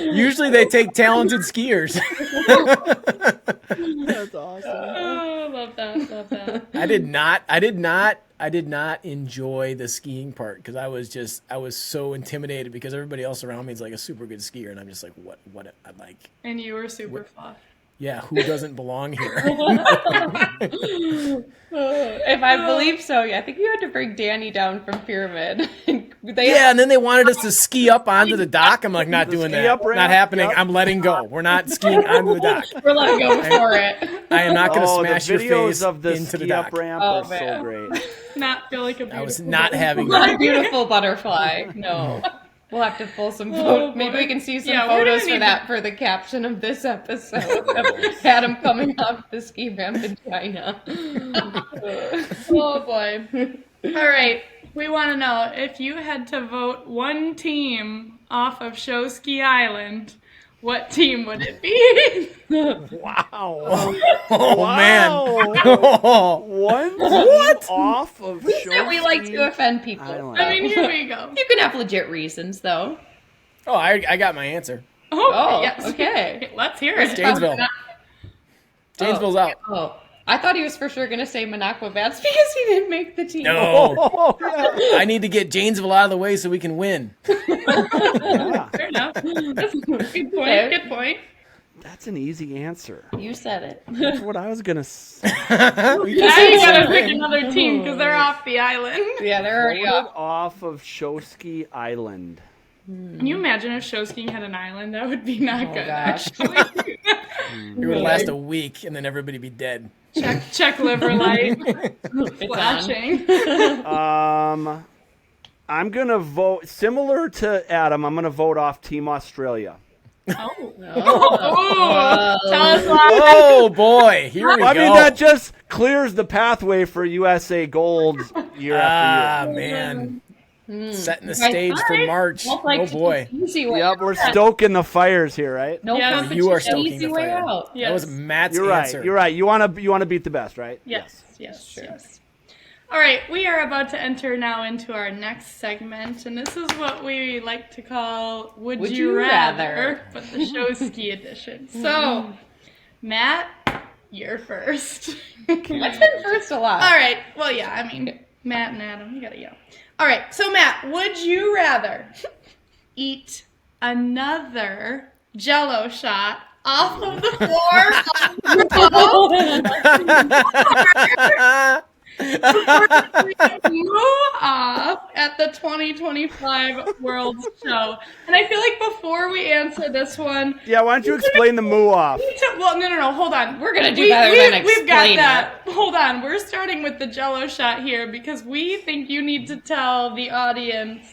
Speaker 4: Usually they take talented skiers.
Speaker 6: That's awesome.
Speaker 1: Oh, love that.
Speaker 4: I did not enjoy the skiing part because I was so intimidated because everybody else around me is like a super good skier and I'm just like, what I'm like,
Speaker 1: And you were super fluff.
Speaker 4: yeah, who doesn't belong here?
Speaker 2: If I believe so, yeah. I think you had to bring Danny down from Pyramid.
Speaker 4: Yeah, and then they wanted us to ski up onto the dock. I'm like, not doing
Speaker 6: ski
Speaker 4: that.
Speaker 6: up ramp,
Speaker 4: Not happening.
Speaker 6: yep.
Speaker 4: I'm letting go. We're not skiing onto the dock.
Speaker 2: We're letting go for it.
Speaker 4: I am not going to
Speaker 6: Oh,
Speaker 4: smash
Speaker 6: the
Speaker 4: your
Speaker 6: videos
Speaker 4: face
Speaker 6: of the
Speaker 4: into the
Speaker 6: ski
Speaker 4: dock.
Speaker 6: up ramp
Speaker 2: Oh,
Speaker 6: are
Speaker 2: man.
Speaker 6: so great.
Speaker 1: Not feel like a beautiful
Speaker 4: I was not having
Speaker 2: Not a
Speaker 4: that.
Speaker 2: beautiful butterfly. No. We'll have to pull some
Speaker 1: Oh,
Speaker 2: photos. Maybe
Speaker 1: boy.
Speaker 2: we can see some
Speaker 1: Yeah, we're gonna
Speaker 2: photos for
Speaker 1: need
Speaker 2: that for the caption of this episode of Adam coming off the ski ramp in China.
Speaker 1: Oh boy. All right. We want to know if you had to vote one team off of Show Ski Island, what team would it be?
Speaker 6: Wow.
Speaker 4: Oh, man.
Speaker 6: One what? Off of show
Speaker 2: We like
Speaker 6: ski
Speaker 2: to offend people.
Speaker 6: Island.
Speaker 1: I mean, here we go.
Speaker 2: You can have legit reasons, though.
Speaker 4: Oh, I got my answer.
Speaker 1: Oh, yes.
Speaker 2: Okay.
Speaker 1: Let's hear it.
Speaker 4: Janesville. Janesville's out.
Speaker 2: Oh, I thought he was for sure going to say Minocqua Bats because he didn't make the team.
Speaker 4: No.
Speaker 6: Oh, yeah.
Speaker 4: I need to get Janesville out of the way so we can win.
Speaker 6: Yeah.
Speaker 1: Fair enough. That's a good point. Good point.
Speaker 6: That's an easy answer.
Speaker 2: You said it.
Speaker 6: That's what I was going to say.
Speaker 1: Now you gotta pick another team because they're off the island.
Speaker 2: Yeah, they're already
Speaker 6: Voted
Speaker 2: up.
Speaker 6: off of Showski Island.
Speaker 1: Can you imagine if show skiing had an island? That would be not good,
Speaker 2: gosh.
Speaker 1: actually.
Speaker 4: It would last a week and then everybody be dead.
Speaker 1: check liver light.
Speaker 2: It's
Speaker 1: Flashing.
Speaker 6: I'm going to vote, similar to Adam, I'm going to vote off Team Australia.
Speaker 1: Oh, tell us why.
Speaker 4: Oh, boy. Here we go.
Speaker 6: I mean, that just clears the pathway for USA gold year after year.
Speaker 4: Man. Setting the stage for March.
Speaker 2: Well, like,
Speaker 4: Oh, boy.
Speaker 2: Easy way
Speaker 6: Yep, we're stoking the fires here, right?
Speaker 2: No,
Speaker 1: Yes.
Speaker 2: it's
Speaker 4: You are
Speaker 2: just an
Speaker 4: stoking
Speaker 2: easy
Speaker 4: the
Speaker 2: way
Speaker 4: fire.
Speaker 2: out.
Speaker 1: Yes.
Speaker 4: That was Matt's
Speaker 6: You're right.
Speaker 4: answer.
Speaker 6: You're right. You want to beat the best, right?
Speaker 1: Yes. All right, we are about to enter now into our next segment, and this is what we like to call Would You Rather, but the show ski edition. So, Matt, you're first.
Speaker 2: I've been first a lot.
Speaker 1: All right, well, yeah, I mean, Matt and Adam, you gotta go. All right, so Matt, would you rather eat another Jell-O shot off of the floor move off at the 2025 World Show? And I feel like before we answer this one,
Speaker 6: Yeah, why don't you explain the moo off?
Speaker 1: well, no, hold on.
Speaker 2: We're gonna do better than
Speaker 1: We've got
Speaker 2: explain
Speaker 1: that. Hold on. We're starting with the Jell-O shot here because we think you need to tell the audience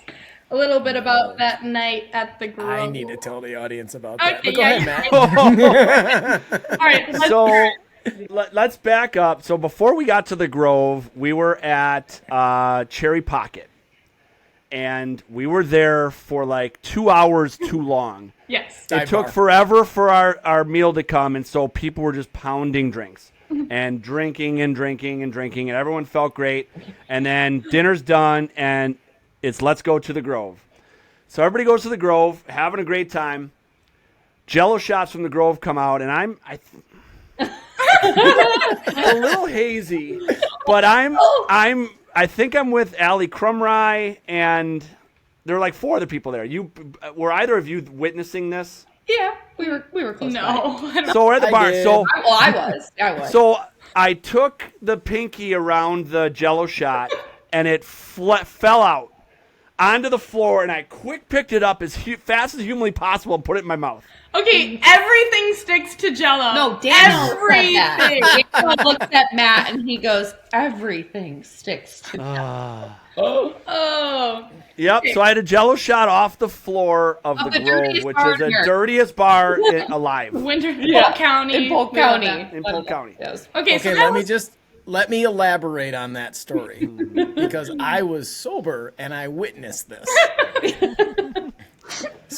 Speaker 1: a little bit about that night at the Grove.
Speaker 4: I need to tell the audience about that.
Speaker 1: Okay,
Speaker 4: But go
Speaker 1: yeah,
Speaker 4: ahead, Matt.
Speaker 1: All right.
Speaker 6: So let's back up. So before we got to the Grove, we were at Cherry Pocket. And we were there for like 2 hours too long.
Speaker 1: Yes.
Speaker 6: It took forever for our meal to come, and so people were just pounding drinks and drinking and drinking and drinking, and everyone felt great. And then dinner's done, and it's let's go to the Grove. So everybody goes to the Grove, having a great time. Jell-O shots from the Grove come out, and I'm a little hazy, but I think I'm with Allie Crumrye, and there were like 4 other people there. Were either of you witnessing this?
Speaker 2: Yeah, we were close.
Speaker 1: No.
Speaker 2: by.
Speaker 1: I don't-
Speaker 6: So we're at the
Speaker 4: I
Speaker 6: bar.
Speaker 4: did.
Speaker 6: So
Speaker 2: Well, I was.
Speaker 6: So I took the pinky around the Jell-O shot, and it fell out onto the floor, and I quick picked it up as fast as humanly possible and put it in my mouth.
Speaker 1: Okay, everything sticks to Jell-O.
Speaker 2: No, Daniel said
Speaker 1: Everything.
Speaker 2: that. Daniel looks at Matt and he goes, "Everything sticks to."
Speaker 1: Oh.
Speaker 6: Yep. So I had a Jell-O shot off the floor of the
Speaker 2: the
Speaker 6: Grove,
Speaker 2: dirtiest
Speaker 6: which
Speaker 2: bar
Speaker 6: is the
Speaker 2: here.
Speaker 6: dirtiest bar alive
Speaker 1: Polk County.
Speaker 2: In Polk
Speaker 1: We love
Speaker 2: County.
Speaker 1: that.
Speaker 6: in Polk County.
Speaker 2: Yes.
Speaker 1: Okay, so
Speaker 4: Okay,
Speaker 1: that
Speaker 4: let me elaborate on that story because I was sober and I witnessed this.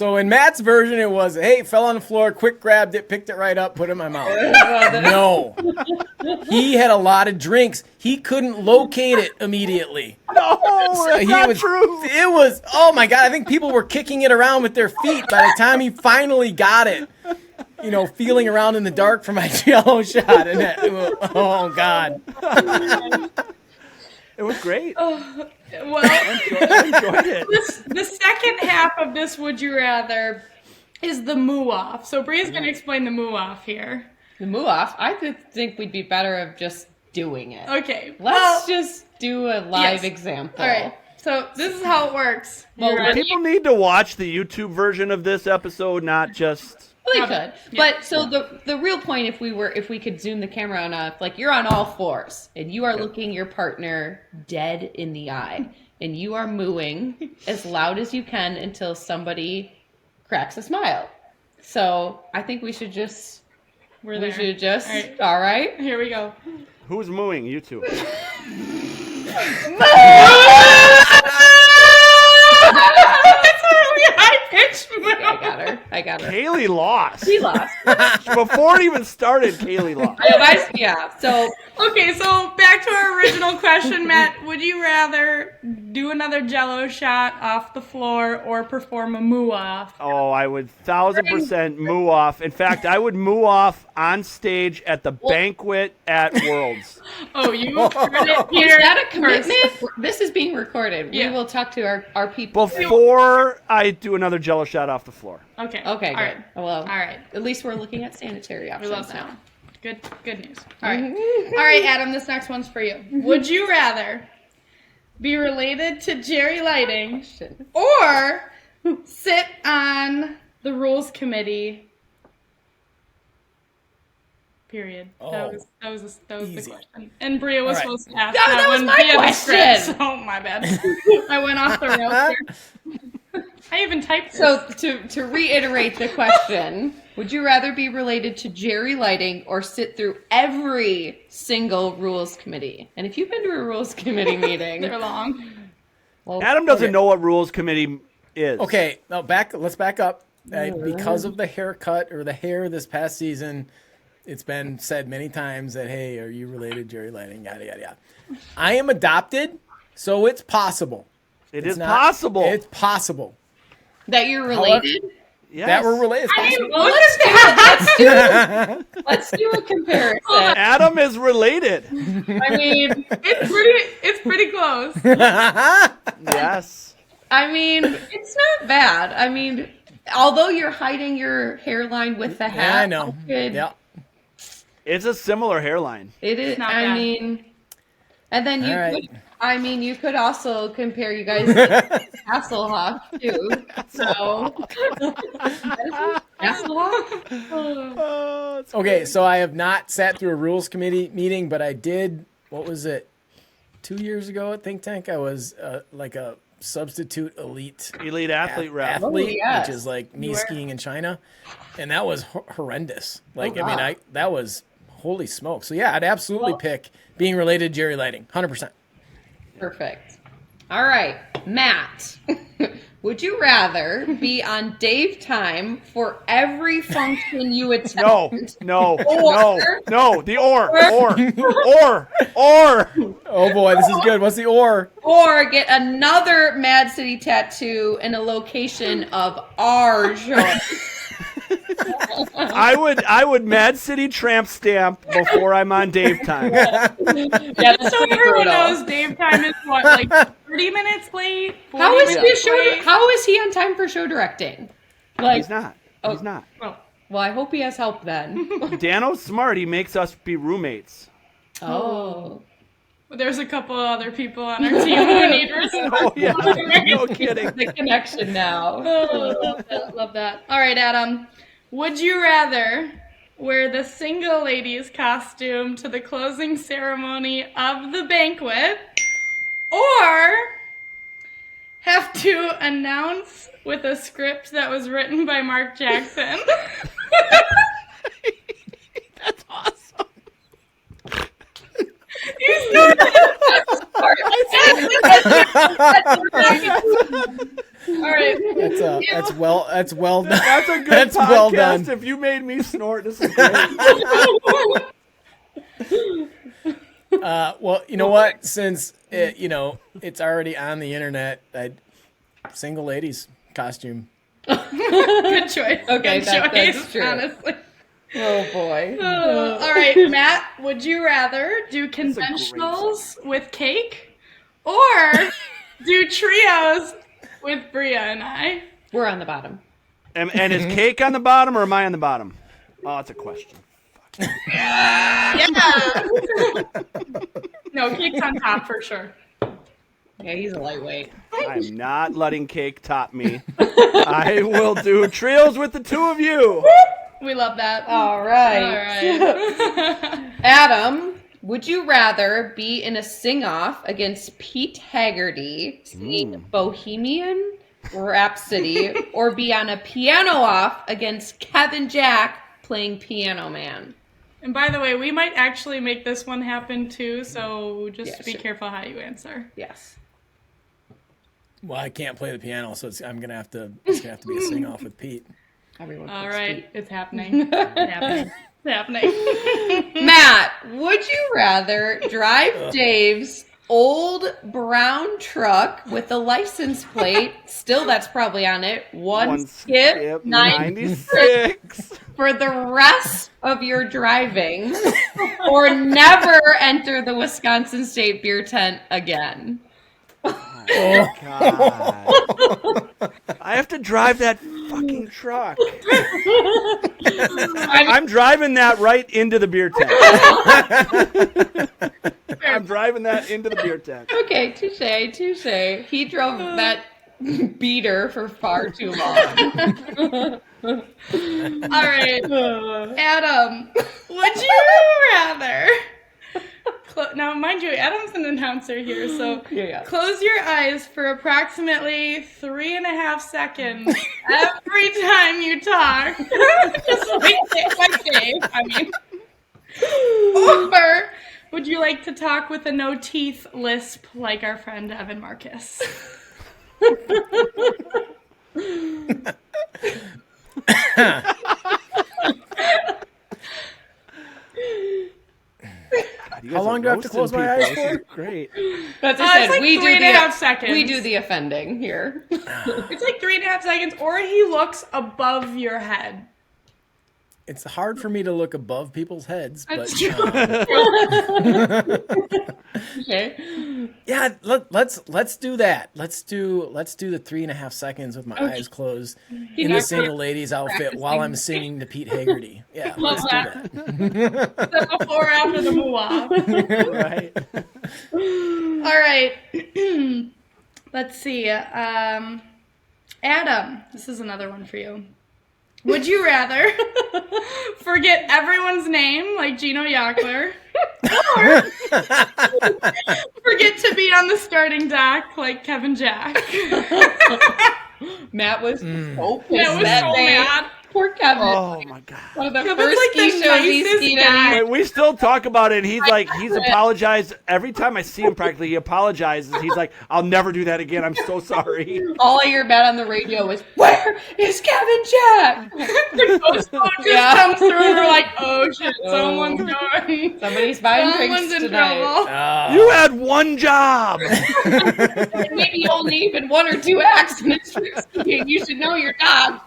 Speaker 4: So in Matt's version, it was, hey, fell on the floor, quick grabbed it, picked it right up, put it in my mouth. No. He had a lot of drinks. He couldn't locate it immediately.
Speaker 6: No, that's not true.
Speaker 4: It was, oh my God, I think people were kicking it around with their feet by the time he finally got it. You know, feeling around in the dark for my Jello shot. And oh, God.
Speaker 6: It was great.
Speaker 1: Well,
Speaker 6: I enjoyed it.
Speaker 1: the second half of this Would You Rather is the moo-off. So Brea's going to explain the moo-off here.
Speaker 2: The move off. I think we'd be better of just doing it.
Speaker 1: Okay.
Speaker 2: Let's just do a live
Speaker 1: yes.
Speaker 2: example.
Speaker 1: All right. So this is how it works.
Speaker 2: Well,
Speaker 6: People need to watch the YouTube version of this episode, not just...
Speaker 2: Well, they could. But so the real point, if we could zoom the camera on up, like you're on all fours and you are looking your partner dead in the eye and you are mooing as loud as you can until somebody cracks a smile. So I think we should just all right.
Speaker 1: Here we go.
Speaker 6: Who's mooing? You two.
Speaker 1: That's a really high-pitched moo.
Speaker 2: I got her.
Speaker 6: Kailey lost.
Speaker 2: She lost.
Speaker 6: Before it even started, Kailey lost.
Speaker 2: Yeah. So
Speaker 1: Okay, so back to our original question, Matt. Would you rather do another Jello shot off the floor or perform a moo-off?
Speaker 6: Oh, I would 1,000% moo off. In fact, I would moo off on stage at the banquet at Worlds.
Speaker 1: Oh, you heard it here.
Speaker 2: is that a commitment? This is being recorded.
Speaker 1: Yeah.
Speaker 2: We will talk to our people.
Speaker 6: Before I do another Jello shot off the floor.
Speaker 1: Okay.
Speaker 2: Okay,
Speaker 1: All
Speaker 2: good.
Speaker 1: right.
Speaker 2: Well,
Speaker 1: All right.
Speaker 2: at least we're looking at sanitary
Speaker 1: We
Speaker 2: options
Speaker 1: love
Speaker 2: now.
Speaker 1: that. Good news. All right. All right, Adam, this next one's for you. Would you rather be related to Jerry Lighting or sit on the rules committee? Period. That was the
Speaker 4: Easy.
Speaker 1: question. And Brea was
Speaker 4: All right.
Speaker 1: supposed to ask
Speaker 2: that was
Speaker 1: one
Speaker 2: my
Speaker 1: via the
Speaker 2: question.
Speaker 1: script, so my bad. I went off the rails here. I even typed
Speaker 2: So
Speaker 1: this.
Speaker 2: to reiterate the question, would you rather be related to Jerry Lighting or sit through every single rules committee? And if you've been to a rules committee meeting,
Speaker 1: They're long.
Speaker 2: well,
Speaker 6: Adam doesn't know what rules committee is.
Speaker 4: Okay, now let's back up. Because of the haircut or the hair this past season, it's been said many times that, hey, are you related to Jerry Lighting? Yada, yada, yada. I am adopted, so it's possible.
Speaker 6: It
Speaker 4: It's
Speaker 6: is
Speaker 4: not-
Speaker 6: possible.
Speaker 4: It's possible.
Speaker 2: that you're related.
Speaker 6: Yes.
Speaker 4: That we're related. It's
Speaker 1: I mean,
Speaker 4: possible.
Speaker 2: Let's do a comparison.
Speaker 6: Adam is related.
Speaker 1: I mean, it's pretty close.
Speaker 6: Yes.
Speaker 2: I mean, it's not bad. I mean, although you're hiding your hairline with the hat,
Speaker 4: Yeah, I know.
Speaker 2: could-
Speaker 4: Yeah.
Speaker 6: It's a similar hairline.
Speaker 2: It is.
Speaker 1: not
Speaker 2: I
Speaker 1: bad.
Speaker 2: mean, and then you
Speaker 4: All right.
Speaker 2: could. I mean, you could also compare you guys to Hasselhoff too. So, Hasselhoff.
Speaker 4: Okay, so I have not sat through a rules committee meeting, but I did, what was it, 2 years ago at Think Tank? I was like a substitute elite
Speaker 6: Elite athlete rep.
Speaker 4: athlete,
Speaker 2: Oh, yes.
Speaker 4: which is like me skiing in China. And that was horrendous. Like,
Speaker 2: Oh,
Speaker 4: I mean,
Speaker 2: wow.
Speaker 4: that was, holy smoke. So yeah, I'd absolutely pick being related to Jerry Lighting, 100%.
Speaker 2: Perfect. All right, Matt. Would you rather be on Dave time for every function you attend?
Speaker 6: No.
Speaker 2: Or-
Speaker 6: The or.
Speaker 4: Oh boy, this is good. What's the or?
Speaker 2: Or get another Mad City tattoo in a location of our choice.
Speaker 6: I would Mad City tramp stamp before I'm on Dave time.
Speaker 2: Yeah, that's
Speaker 1: So
Speaker 2: pretty
Speaker 1: everyone
Speaker 2: brutal.
Speaker 1: knows Dave time is what, like 30 minutes late? 40
Speaker 2: How is he
Speaker 1: minutes late?
Speaker 2: How is he on time for show directing? Like,
Speaker 6: He's not. He's not.
Speaker 1: Oh.
Speaker 2: well, I hope he has help then.
Speaker 6: Dano's smart. He makes us be roommates.
Speaker 2: Oh.
Speaker 1: There's a couple other people on our team who need response.
Speaker 6: Oh yeah. No kidding.
Speaker 2: The connection now.
Speaker 1: Love that. All right, Adam. Would you rather wear the single ladies costume to the closing ceremony of the banquet or have to announce with a script that was written by Mark Jackson?
Speaker 6: That's awesome.
Speaker 1: All right.
Speaker 4: That's well done.
Speaker 6: That's a good
Speaker 4: That's
Speaker 6: podcast.
Speaker 4: well done.
Speaker 6: If you made me snort, this is great.
Speaker 4: Well, you know what? Since it's already on the internet, single ladies costume.
Speaker 1: Good choice.
Speaker 2: Okay,
Speaker 1: Good
Speaker 2: that's
Speaker 1: choice,
Speaker 2: true.
Speaker 1: honestly.
Speaker 2: Oh boy.
Speaker 1: All right, Matt, would you rather do conventionals with cake or do trios with Brea and I?
Speaker 2: We're on the bottom.
Speaker 6: And is cake on the bottom or am I on the bottom? Oh, that's a question.
Speaker 1: Yeah. No, cake's on top for sure.
Speaker 2: Yeah, he's a lightweight.
Speaker 6: I'm not letting cake top me. I will do trios with the two of you.
Speaker 1: We love that.
Speaker 2: All right.
Speaker 1: All right.
Speaker 2: Adam, would you rather be in a sing-off against Pete Haggerty singing Bohemian Rhapsody or be on a piano-off against Kevin Jack playing Piano Man?
Speaker 1: And by the way, we might actually make this one happen too, so just be careful how you answer.
Speaker 2: Yes.
Speaker 4: Well, I can't play the piano, so it's gonna have to be a sing off with Pete.
Speaker 2: Everyone
Speaker 1: All
Speaker 2: picks
Speaker 1: right,
Speaker 2: Pete.
Speaker 1: it's happening. It's happening.
Speaker 2: Matt, would you rather drive Dave's old brown truck with the license plate, still that's probably on it, one skip 96 for the rest of your driving, or never enter the Wisconsin State Beer Tent again?
Speaker 6: Oh, God. I have to drive that fucking truck. I'm driving that right into the beer tent. I'm driving that into the beer tent.
Speaker 2: Okay, touche. He drove that beater for far too long.
Speaker 1: All right, Adam, would you rather? Now, mind you, Adam's an announcer here, so close your eyes for approximately 3.5 seconds every time you talk. Just like Dave, I mean. Or would you like to talk with a no-teeth lisp like our friend Evan Marcus?
Speaker 6: God,
Speaker 4: how long do I have to close my eyes for?
Speaker 6: Great.
Speaker 2: That's what I said.
Speaker 1: It's like
Speaker 2: we
Speaker 1: 3.5 seconds.
Speaker 2: We do the offending here.
Speaker 1: It's like 3.5 seconds, or he looks above your head.
Speaker 4: It's hard for me to look above people's heads, but
Speaker 1: That's true.
Speaker 2: Okay.
Speaker 4: yeah, let's do that. Let's do the 3.5 seconds with my eyes closed in the single ladies outfit while I'm singing to Pete Haggerty. Yeah, let's do that.
Speaker 1: The before after the move-off.
Speaker 6: Right.
Speaker 1: All right. Let's see. Adam, this is another one for you. Would you rather forget everyone's name like Gino Yockler or forget to be on the starting dock like Kevin Jack?
Speaker 2: Matt was so pissed
Speaker 1: That was
Speaker 2: that
Speaker 1: so
Speaker 2: day.
Speaker 1: mad.
Speaker 2: Poor Kevin.
Speaker 6: Oh, my God.
Speaker 2: One of the
Speaker 1: Kevin's
Speaker 2: first
Speaker 1: like
Speaker 2: ski
Speaker 1: the
Speaker 2: shows he
Speaker 1: nicest
Speaker 2: skied
Speaker 1: guy.
Speaker 2: in.
Speaker 6: Wait, we still talk about it, and he's apologized. Every time I see him practically, he apologizes. He's like, I'll never do that again. I'm so sorry.
Speaker 2: All I hear Matt on the radio was, "Where is Kevin Jack?"
Speaker 1: The ghost boat just comes through and we're like, oh shit, someone's going.
Speaker 2: Somebody's buying
Speaker 1: Someone's
Speaker 2: drinks
Speaker 1: in
Speaker 2: tonight.
Speaker 1: trouble.
Speaker 6: You had one job.
Speaker 2: Maybe only even 1 or 2 accidents for skiing. You should know your job.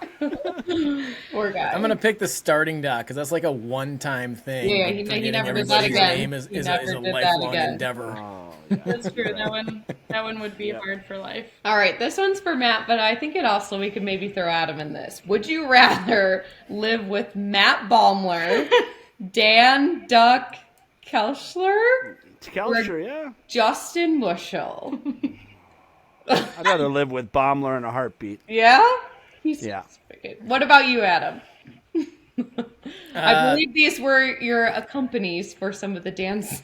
Speaker 2: Poor guy.
Speaker 4: I'm gonna pick the starting dock because that's like a one-time thing.
Speaker 2: Yeah,
Speaker 4: but
Speaker 2: he
Speaker 4: forgetting
Speaker 2: never did that
Speaker 4: everybody's
Speaker 2: again.
Speaker 4: name is
Speaker 2: He
Speaker 4: a
Speaker 2: never did that
Speaker 4: lifelong
Speaker 2: again.
Speaker 4: endeavor.
Speaker 1: That's true. That one would be hard for life.
Speaker 2: All right, this one's for Matt, but I think we could maybe throw Adam in this. Would you rather live with Matt Baumler, Dan Duck Koehler,
Speaker 6: Koehler, yeah.
Speaker 2: Justin Muschel?
Speaker 6: I'd rather live with Baumler in a heartbeat.
Speaker 2: Yeah?
Speaker 6: Yeah.
Speaker 2: What about you, Adam? I believe these were your accompanies for some of the dance.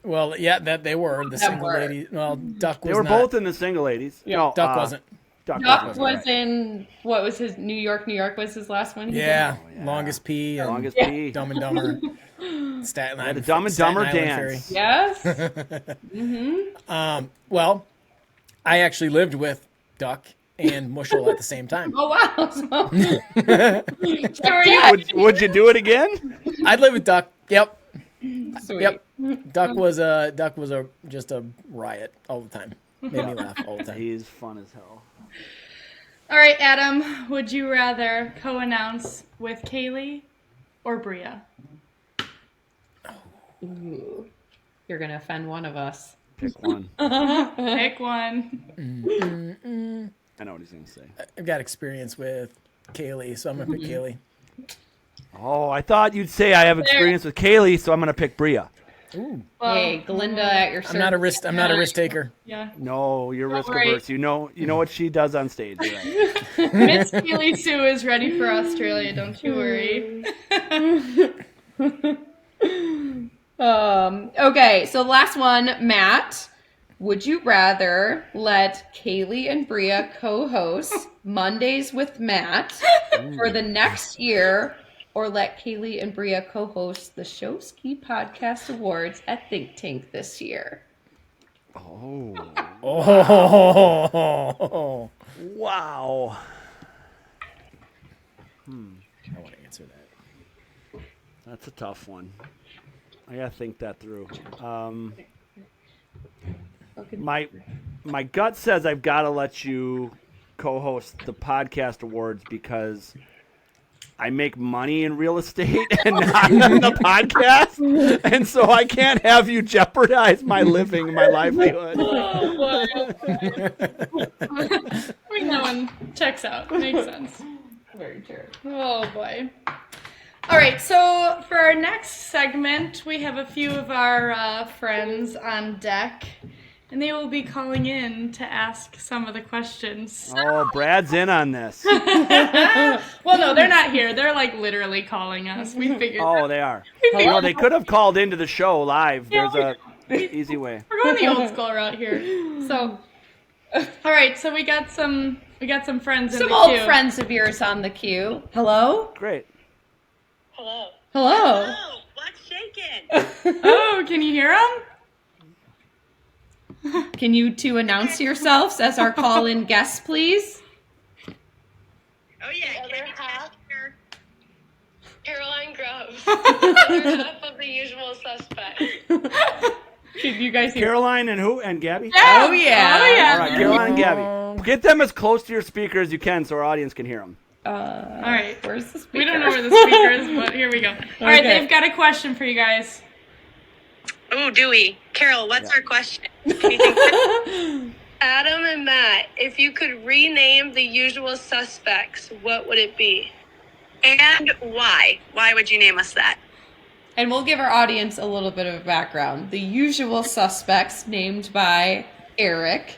Speaker 4: Well, yeah, that they were the single lady. Well, Duck was.
Speaker 6: They were
Speaker 4: not.
Speaker 6: both in the single ladies.
Speaker 2: Yeah.
Speaker 6: No,
Speaker 4: Duck wasn't.
Speaker 6: Duck
Speaker 2: Duck
Speaker 6: wasn't,
Speaker 2: was in, what was his, New York was his last one?
Speaker 4: Yeah, Longest P. And
Speaker 6: Longest P.
Speaker 4: Dumb and Dumber. Staten Island.
Speaker 6: The Dumb and Dumber
Speaker 4: Staten Island
Speaker 6: dance.
Speaker 2: Yes.
Speaker 4: Well, I actually lived with duck and mushel at the same time.
Speaker 2: Oh wow!
Speaker 1: So are you?
Speaker 6: Would you do it again?
Speaker 4: I'd live with duck. Yep.
Speaker 2: Sweet.
Speaker 4: Yep. Duck was just a riot all the time. Made me laugh all the time.
Speaker 6: He's fun as hell.
Speaker 1: All right, Adam. Would you rather co-announce with Kailey or Brea?
Speaker 2: Ooh, you're gonna offend one of us.
Speaker 6: Pick one.
Speaker 1: Pick one.
Speaker 6: I know what he's gonna say.
Speaker 4: I've got experience with Kailey, so I'm gonna pick Kailey.
Speaker 6: Oh, I thought you'd say I have experience with Kailey, so I'm gonna pick Brea.
Speaker 4: Ooh.
Speaker 2: Hey, Glinda at your service.
Speaker 4: I'm not a risk taker.
Speaker 1: Yeah.
Speaker 6: No, you're risk
Speaker 1: worry.
Speaker 6: averse. You know what she does on stage. You're right.
Speaker 1: Miss Kailey Sue is ready for Australia. Don't you worry.
Speaker 2: Okay, so last one, Matt. Would you rather let Kailey and Brea co-host Mondays with Matt for the next year, or let Kailey and Brea co-host the Show Ski Podcast Awards at Think Tank this year?
Speaker 6: Oh.
Speaker 4: Oh.
Speaker 6: Wow.
Speaker 4: I want to answer that.
Speaker 6: That's a tough one. I gotta think that through. My gut says I've got to let you co-host the podcast awards because I make money in real estate and not in the podcast, and so I can't have you jeopardize my living, my livelihood.
Speaker 1: Oh, boy. I mean, that one checks out. Makes sense.
Speaker 2: Very true.
Speaker 1: Oh, boy. All right, so for our next segment, we have a few of our friends on deck, and they will be calling in to ask some of the questions.
Speaker 6: Oh, Brad's in on this.
Speaker 1: Well, no, they're not here. They're, like, literally calling us. We figured.
Speaker 6: Oh, they are. You know, they could have called into the show live.
Speaker 1: Yeah,
Speaker 6: There's a easy way.
Speaker 1: We're going the old school route here. So, all right, so we got some friends in
Speaker 2: Some
Speaker 1: the
Speaker 2: old
Speaker 1: queue.
Speaker 2: friends of yours on the queue. Hello?
Speaker 6: Great.
Speaker 7: Hello.
Speaker 2: Hello?
Speaker 7: Hello. What's shaking?
Speaker 1: Oh, can you hear them?
Speaker 2: Can you two announce yourselves as our call-in guests, please?
Speaker 7: Oh yeah,
Speaker 8: Other
Speaker 7: Kenny
Speaker 8: half.
Speaker 7: here.
Speaker 8: Caroline Groves, other half of the usual suspects.
Speaker 2: Should you guys hear?
Speaker 6: Caroline and who? And Gabby?
Speaker 2: Oh, yeah.
Speaker 1: Oh, yeah.
Speaker 6: All right, Caroline and Gabby. Get them as close to your speaker as you can so our audience can hear them.
Speaker 1: All right.
Speaker 2: Where's the speaker?
Speaker 1: We don't know where the speaker is, but here we go. All right,
Speaker 2: Okay.
Speaker 1: they've got a question for you guys.
Speaker 7: Oh, Dewey. Carol, what's our question? Can you think
Speaker 8: Adam and Matt, if you could rename the usual suspects, what would it be?
Speaker 7: and why? Why would you name us that?
Speaker 2: And we'll give our audience a little bit of background. The usual suspects named by Eric.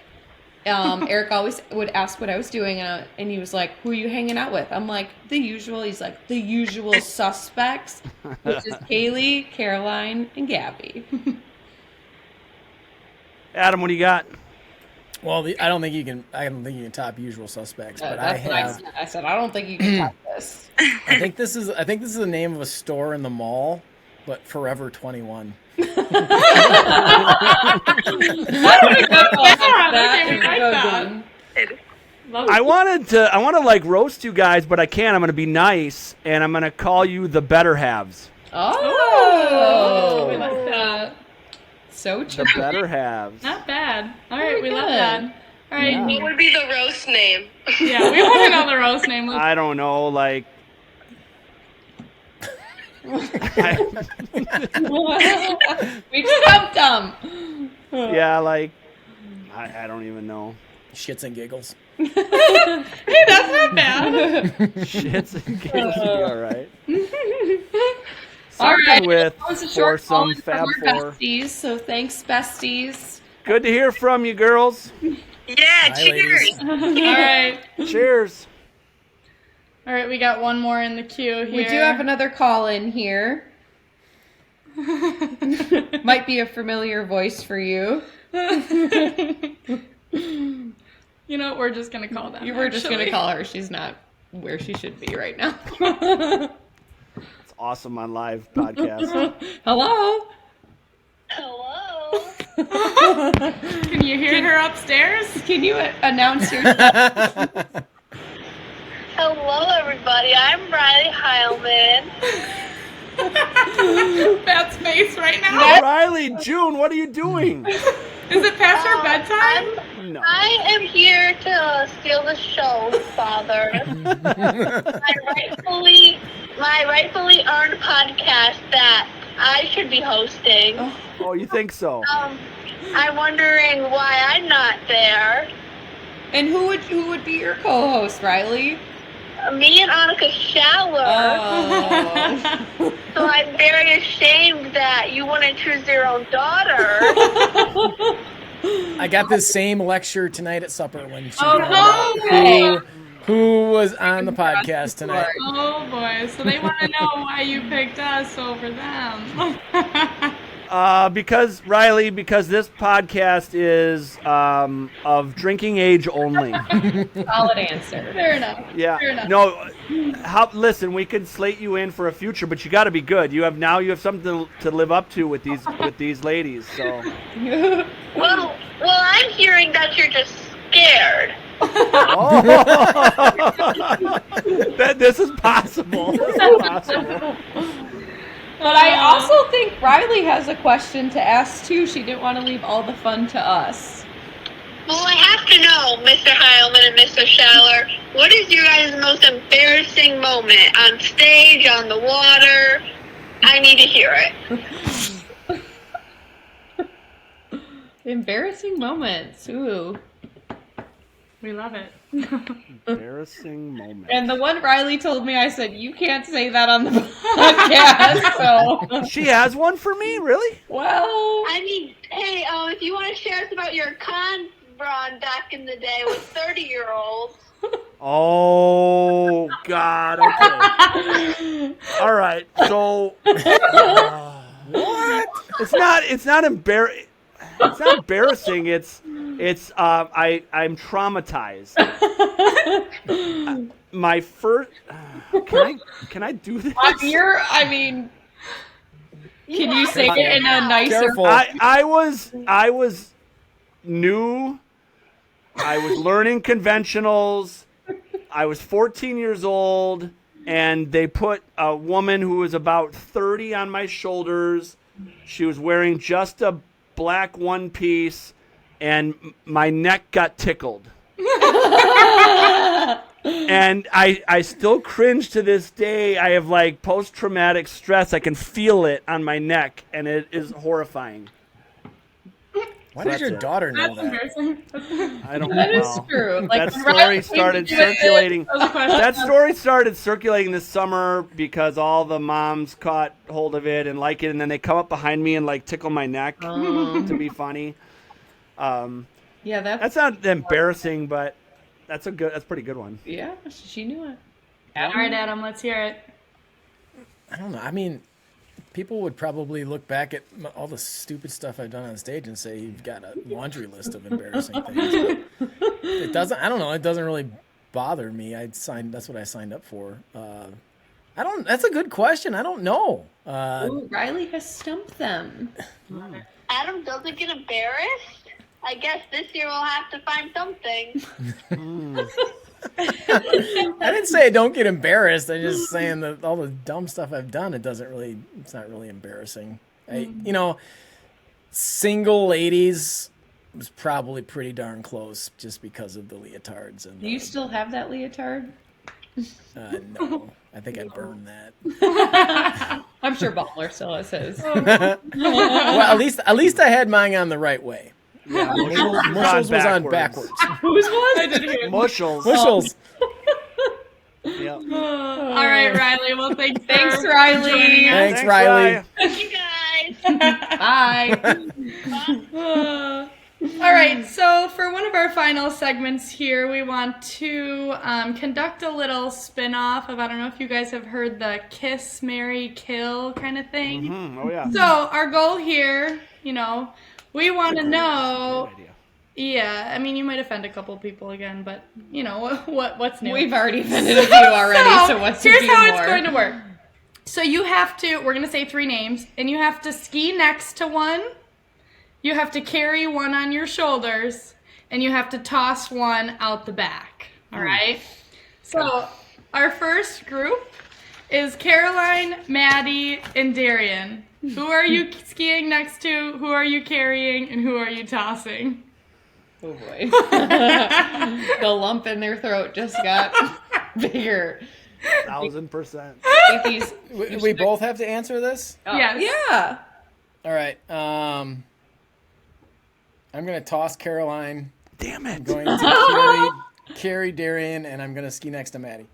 Speaker 2: Eric always would ask what I was doing, and he was like, "Who are you hanging out with?" I'm like, "The usual." He's like, "The usual suspects," which is Kailey, Caroline, and Gabby.
Speaker 6: Adam, what do you got?
Speaker 4: Well, I don't think you can top usual suspects, but
Speaker 2: That's what I said. I don't think you can top this.
Speaker 4: I think this is the name of a store in the mall, but Forever 21.
Speaker 1: Okay, we like that. Love
Speaker 6: I want to like roast you guys, but I can't. I'm going to be nice, and I'm going to call you the better halves.
Speaker 2: Oh,
Speaker 1: we like that.
Speaker 2: So true.
Speaker 6: The better halves.
Speaker 1: Not bad. All right,
Speaker 2: Very
Speaker 1: we love
Speaker 2: good.
Speaker 1: that. All right,
Speaker 8: What would be the roast name?
Speaker 1: yeah, we want to know the roast name.
Speaker 6: I don't know, like.
Speaker 2: We stumped them.
Speaker 6: Yeah, like. I don't even know.
Speaker 4: Shits and giggles.
Speaker 1: Hey, that's not bad.
Speaker 6: Shits and giggles would be all right.
Speaker 2: All right.
Speaker 6: Something with
Speaker 2: That was a short
Speaker 6: foursome,
Speaker 2: call
Speaker 6: Fab
Speaker 2: from our
Speaker 6: Four.
Speaker 2: besties, so thanks, besties.
Speaker 6: Good to hear from you, girls.
Speaker 7: Yeah,
Speaker 4: Bye,
Speaker 7: cheers.
Speaker 4: ladies.
Speaker 1: All right.
Speaker 6: Cheers.
Speaker 1: All right, we got one more in the queue here.
Speaker 2: We do have another call in here. Might be a familiar voice for you.
Speaker 1: You know what? We're just going to call them.
Speaker 2: You were just going to
Speaker 1: actually.
Speaker 2: call her. She's not where she should be right now.
Speaker 6: It's awesome on live podcast.
Speaker 2: Hello.
Speaker 8: Hello.
Speaker 1: Can you hear her upstairs?
Speaker 2: Can you announce your?
Speaker 8: Hello, everybody. I'm Riley Heilman.
Speaker 1: Pat's face right now.
Speaker 6: Riley, June, what are you doing?
Speaker 1: Is it past her bedtime?
Speaker 6: No.
Speaker 8: I am here to steal the show, Father. my rightfully earned podcast that I should be hosting.
Speaker 6: Oh, you think so?
Speaker 8: I'm wondering why I'm not there.
Speaker 2: And who would be your co-host, Riley?
Speaker 8: Me and Annika Schaller.
Speaker 2: Oh.
Speaker 8: So I'm very ashamed that you wouldn't choose your own daughter.
Speaker 4: I got this same lecture tonight at supper when she
Speaker 1: Oh,
Speaker 4: found
Speaker 1: no
Speaker 4: out
Speaker 1: way.
Speaker 4: who was on the podcast tonight.
Speaker 1: Oh boy, so they want to know why you picked us over them.
Speaker 6: Because this podcast is of drinking age only.
Speaker 2: Solid answer.
Speaker 1: Fair enough.
Speaker 6: Yeah.
Speaker 1: Fair enough.
Speaker 6: No. Listen, we could slate you in for a future, but you got to be good. You have something to live up to with these ladies. So.
Speaker 8: Well, I'm hearing that you're just scared.
Speaker 6: Oh. This is possible. This is possible.
Speaker 2: But I also think Riley has a question to ask too. She didn't want to leave all the fun to us.
Speaker 8: Well, I have to know, Mr. Heilman and Mr. Schaller, what is your guys' most embarrassing moment on stage, on the water? I need to hear it.
Speaker 2: Embarrassing moments. Ooh.
Speaker 1: We love it.
Speaker 6: Embarrassing moment.
Speaker 2: And the one Riley told me, I said, you can't say that on the podcast, so.
Speaker 6: She has one for me, really?
Speaker 2: Well.
Speaker 8: I mean, hey, if you want to share us about your con run back in the day with 30-year-olds.
Speaker 6: Oh, God. Okay. All right. So. What? It's not embarrassing. It's not embarrassing. I'm traumatized. My first. Can I do this?
Speaker 2: Can you say it in a nicer?
Speaker 4: Careful.
Speaker 6: I was new. I was learning conventionals. I was 14 years old, and they put a woman who was about 30 on my shoulders. She was wearing just a black one piece, and my neck got tickled. And I still cringe to this day. I have like post-traumatic stress. I can feel it on my neck, and it is horrifying.
Speaker 4: Why does your daughter know
Speaker 1: That's
Speaker 4: that?
Speaker 1: embarrassing.
Speaker 6: I don't know.
Speaker 2: That is true. Like,
Speaker 6: That story started circulating.
Speaker 1: That was a question.
Speaker 6: That story started circulating this summer because all the moms caught hold of it and like it, and then they come up behind me and like tickle my neck to be funny.
Speaker 2: Yeah,
Speaker 6: That's not embarrassing, but that's a pretty good one.
Speaker 2: Yeah, she knew it.
Speaker 1: All right, Adam, let's hear it.
Speaker 4: I don't know. I mean, people would probably look back at all the stupid stuff I've done on stage and say you've got a laundry list of embarrassing things. But it doesn't. I don't know. It doesn't really bother me. That's what I signed up for. That's a good question. I don't know.
Speaker 2: Ooh, Riley has stumped them.
Speaker 8: Adam doesn't get embarrassed? I guess this year we'll have to find something.
Speaker 4: I didn't say I don't get embarrassed. I'm just saying that all the dumb stuff I've done, it's not really embarrassing. Single ladies was probably pretty darn close just because of the leotards. And
Speaker 2: Do you still have that leotard?
Speaker 4: no, I think I burned that.
Speaker 2: I'm sure Butler still has his.
Speaker 4: Well, at least I had mine on the right way.
Speaker 6: Yeah,
Speaker 4: Mushels was on backwards.
Speaker 2: Whose was?
Speaker 1: I didn't hear.
Speaker 6: Mushels.
Speaker 4: Mushels.
Speaker 6: Yeah.
Speaker 1: All right, Riley. Well, thanks
Speaker 2: Thanks,
Speaker 1: for
Speaker 2: Riley.
Speaker 1: joining us.
Speaker 4: Thanks, Riley.
Speaker 8: Thank you guys.
Speaker 2: Bye.
Speaker 1: All right, so for one of our final segments here, we want to conduct a little spin-off of, I don't know if you guys have heard the kiss, marry, kill kind of thing.
Speaker 6: Mm-hmm. Oh, yeah.
Speaker 1: So our goal here, we want to know. Yeah, I mean, you might offend a couple people again, but what's new?
Speaker 2: We've already offended a few already, so what's
Speaker 1: here's
Speaker 2: to do
Speaker 1: how
Speaker 2: more?
Speaker 1: it's going to work. So we're going to say 3 names, and you have to ski next to one. you have to carry one on your shoulders, and you have to toss one out the back. All right? So our first group is Caroline, Maddie, and Darian. Who are you skiing next to? Who are you carrying? And who are you tossing?
Speaker 2: Oh boy. The lump in their throat just got bigger.
Speaker 6: 1,000%.
Speaker 4: We both have to answer this?
Speaker 1: Yes.
Speaker 2: Yeah.
Speaker 4: All right. I'm going to toss Caroline.
Speaker 6: Damn it.
Speaker 4: I'm going to carry Darian, and I'm going to ski next to Maddie.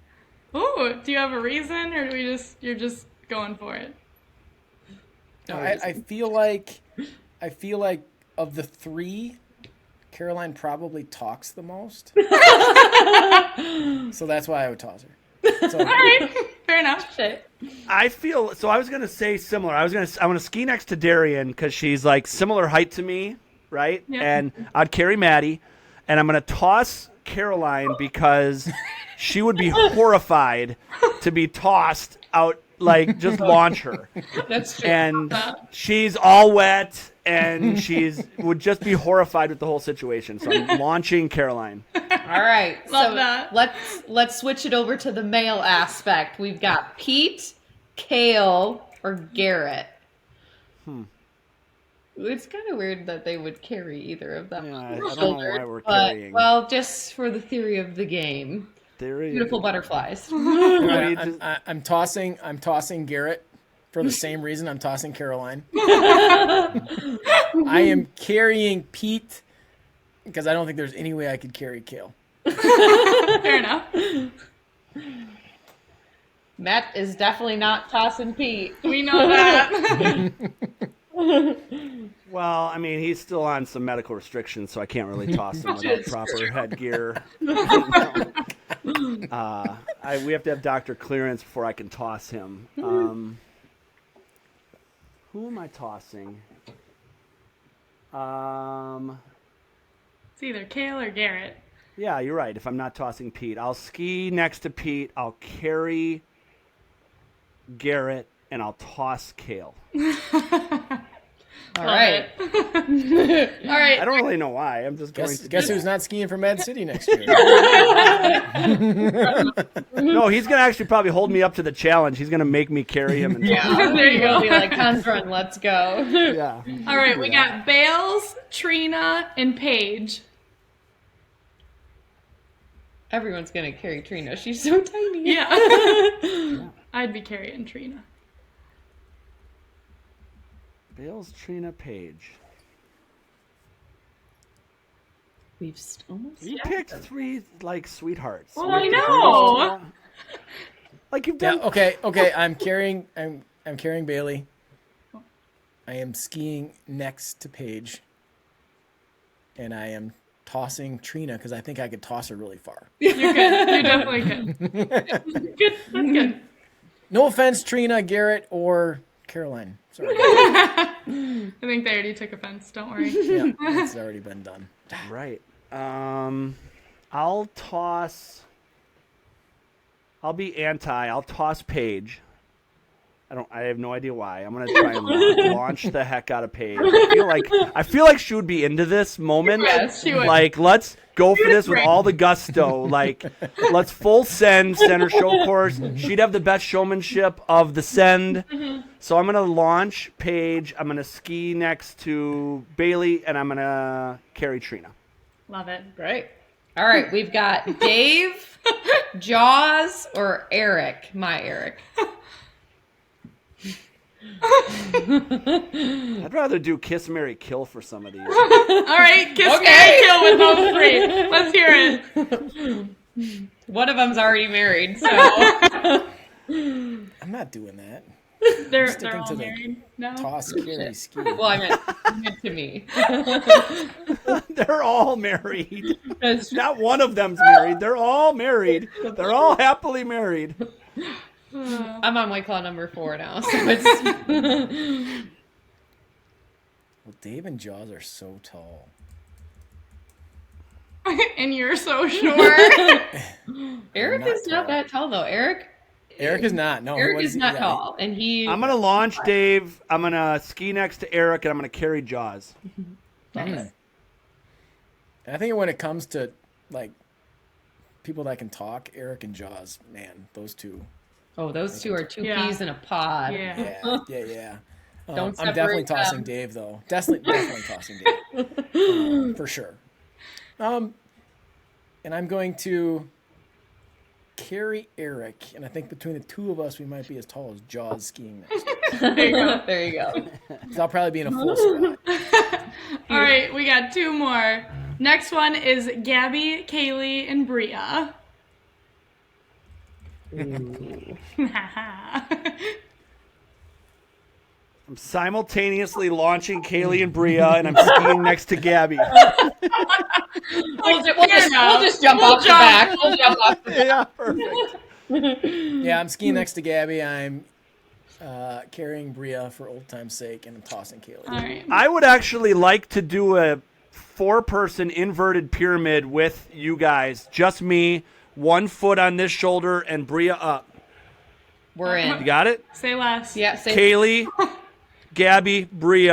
Speaker 1: Ooh, do you have a reason, or you're just going for it?
Speaker 4: No, I feel like of the three, Caroline probably talks the most. So that's why I would toss her. So,
Speaker 1: All right, fair enough.
Speaker 6: I feel so. I was gonna say similar. I want to ski next to Darian because she's like similar height to me, right?
Speaker 1: Yeah.
Speaker 6: And I'd carry Maddie, and I'm gonna toss Caroline because she would be horrified to be tossed out. Like, just launch her.
Speaker 2: That's true.
Speaker 6: And she's all wet, and would just be horrified with the whole situation. So I'm launching Caroline.
Speaker 2: All right.
Speaker 1: Love
Speaker 2: so
Speaker 1: that.
Speaker 2: let's switch it over to the male aspect. We've got Pete, Kale, or Garrett. It's kind of weird that they would carry either of them.
Speaker 6: Yeah,
Speaker 2: on
Speaker 6: I
Speaker 2: their
Speaker 6: don't know
Speaker 2: shoulders,
Speaker 6: why we're
Speaker 2: but,
Speaker 6: carrying.
Speaker 2: well, just for the theory of the game. Beautiful butterflies.
Speaker 4: I'm tossing Garrett for the same reason I'm tossing Caroline. I am carrying Pete because I don't think there's any way I could carry Kale.
Speaker 1: Fair enough.
Speaker 2: Matt is definitely not tossing Pete.
Speaker 1: We know that.
Speaker 6: Well, I mean, he's still on some medical restrictions, so I can't really toss him without proper headgear. We have to have doctor clearance before I can toss him. Who am I tossing?
Speaker 1: It's either Kale or Garrett.
Speaker 6: Yeah, you're right. If I'm not tossing Pete, I'll ski next to Pete. I'll carry Garrett, and I'll toss Kale.
Speaker 2: All right.
Speaker 1: All right.
Speaker 6: I don't really know why. I'm just going to.
Speaker 4: Guess who's not skiing for Mad City next year?
Speaker 6: No, he's going to actually probably hold me up to the challenge. He's going to make me carry him. And
Speaker 2: There you go. Be like, Cons run, let's go.
Speaker 6: Yeah.
Speaker 1: All right, we got Bales, Trina, and Paige.
Speaker 2: Everyone's going to carry Trina. She's so tiny.
Speaker 1: Yeah. I'd be carrying Trina.
Speaker 6: Bales, Trina, Paige.
Speaker 2: We've almost
Speaker 6: You picked three, like, sweethearts.
Speaker 1: Well, I know.
Speaker 6: Like, you've
Speaker 4: Yeah,
Speaker 6: done.
Speaker 4: okay. I'm carrying Bailey. I am skiing next to Paige. And I am tossing Trina because I think I could toss her really far.
Speaker 1: You could. You definitely could. Good. That's good.
Speaker 4: No offense, Trina, Garrett, or Caroline. Sorry.
Speaker 1: I think they already took offense. Don't worry.
Speaker 4: Yeah, it's already been done.
Speaker 6: Right. I'll be anti. I'll toss Paige. I have no idea why. I'm gonna try and launch the heck out of Paige. I feel like she would be into this moment.
Speaker 1: Yes, she would.
Speaker 6: Like, let's go for this with all the gusto. Like, let's full send her show course. She'd have the best showmanship of the send. So I'm gonna launch Paige. I'm gonna ski next to Bailey, and I'm gonna carry Trina.
Speaker 1: Love it.
Speaker 2: Great. All right, we've got Dave, Jaws, or Eric. My Eric.
Speaker 6: I'd rather do Kiss, Marry, Kill for some of these.
Speaker 1: All right, kiss Marry, kill with those three. Let's hear it.
Speaker 2: One of them's already married, so.
Speaker 4: I'm not doing that.
Speaker 1: They're
Speaker 4: Sticking
Speaker 1: all
Speaker 4: to the
Speaker 1: married now.
Speaker 4: Toss, carry, ski.
Speaker 2: Well, I meant to me.
Speaker 6: They're all married. Not one of them's married. They're all married. They're all happily married.
Speaker 2: I'm on White Claw number 4 now, so it's.
Speaker 4: Well, Dave and Jaws are so tall.
Speaker 1: And you're so sure.
Speaker 2: Eric
Speaker 4: not
Speaker 2: is not
Speaker 4: tall.
Speaker 2: that tall, though. Eric
Speaker 4: Eric is not. No,
Speaker 2: Eric is not tall, and
Speaker 6: I'm gonna launch Dave. I'm gonna ski next to Eric, and I'm gonna carry Jaws.
Speaker 2: Nice.
Speaker 4: And I think when it comes to like people that can talk, Eric and Jaws, man, those two.
Speaker 2: Oh, those two are two
Speaker 1: Yeah.
Speaker 2: peas in a pod.
Speaker 4: Yeah.
Speaker 2: Don't
Speaker 4: I'm definitely
Speaker 2: separate
Speaker 4: tossing
Speaker 2: them.
Speaker 4: Dave though. Definitely tossing Dave for sure. And I'm going to carry Eric, and I think between the two of us, we might be as tall as Jaws skiing next year.
Speaker 2: There you go.
Speaker 4: So I'll probably be in a full squat.
Speaker 1: All right, we got two more. Next one is Gabby, Kailey, and Brea.
Speaker 6: I'm simultaneously launching Kailey and Brea, and I'm skiing next to Gabby.
Speaker 2: We'll just jump off the back. We'll jump off the back.
Speaker 6: Yeah, perfect.
Speaker 4: Yeah, I'm skiing next to Gabby. I'm carrying Brea for old time's sake, and I'm tossing Kailey.
Speaker 1: All right.
Speaker 6: I would actually like to do a 4-person inverted pyramid with you guys. Just me, 1 foot on this shoulder, and Brea up.
Speaker 2: We're
Speaker 6: You
Speaker 2: in.
Speaker 6: got it?
Speaker 1: Say less.
Speaker 2: Yeah, say
Speaker 6: Kailey, Gabby, Brea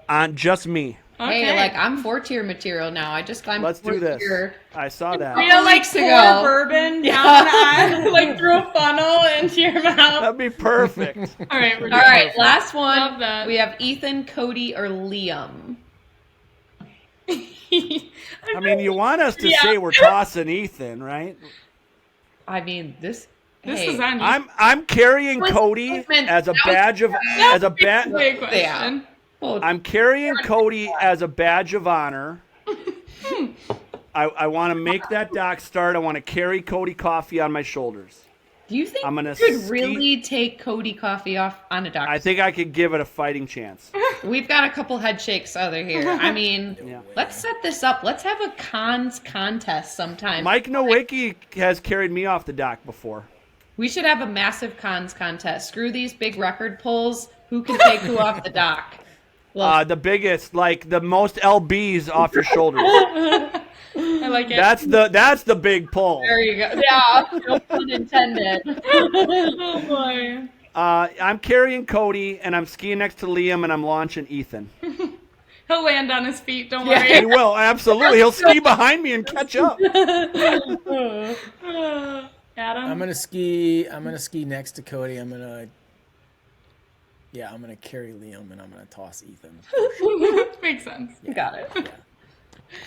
Speaker 6: on just me.
Speaker 1: Okay.
Speaker 2: Hey, like I'm 4-tier material now. I just climbed.
Speaker 6: Let's do this.
Speaker 2: 4-tier.
Speaker 6: I saw that.
Speaker 1: Brea like
Speaker 2: weeks
Speaker 1: pour
Speaker 2: ago.
Speaker 1: bourbon down on, like through a funnel into your mouth.
Speaker 6: That'd be perfect.
Speaker 1: All right, we're
Speaker 2: All
Speaker 1: doing
Speaker 2: right,
Speaker 1: it.
Speaker 2: last one.
Speaker 1: Love that.
Speaker 2: We have Ethan, Cody, or Liam.
Speaker 6: I mean, you want us to
Speaker 1: Yeah.
Speaker 6: say we're tossing Ethan, right?
Speaker 2: I mean, this.
Speaker 1: This
Speaker 2: hey,
Speaker 1: is on you.
Speaker 6: I'm carrying
Speaker 2: Wait,
Speaker 6: Cody
Speaker 2: wait a minute.
Speaker 6: as a
Speaker 2: That was-
Speaker 6: badge of as a badge.
Speaker 1: Great question.
Speaker 2: well,
Speaker 6: I'm carrying Cody as a badge of honor. I want to make that dock start. I want to carry Cody Coffee on my shoulders.
Speaker 2: do you think
Speaker 6: I'm gonna
Speaker 2: you could
Speaker 6: ski-
Speaker 2: really take Cody Coffee off on a dock?
Speaker 6: I think I could give it a fighting chance.
Speaker 2: We've got a couple head shakes other here. I mean,
Speaker 6: Yeah.
Speaker 2: let's set this up. Let's have a cons contest sometime.
Speaker 6: Mike Nowicki has carried me off the dock before.
Speaker 2: We should have a massive cons contest. Screw these big record pulls. Who can take who off the dock? Well,
Speaker 6: The biggest, like the most LBs off your shoulders.
Speaker 1: I like it.
Speaker 6: That's the big pull.
Speaker 2: there you go. Yeah, no pun intended.
Speaker 1: Oh boy.
Speaker 6: I'm carrying Cody, and I'm skiing next to Liam, and I'm launching Ethan.
Speaker 1: He'll land on his feet. Don't
Speaker 6: He
Speaker 1: worry.
Speaker 6: will, absolutely. He'll ski behind me and catch up.
Speaker 1: Adam.
Speaker 4: I'm gonna ski next to Cody. I'm gonna carry Liam, and I'm gonna toss Ethan.
Speaker 1: Makes sense.
Speaker 2: Got it.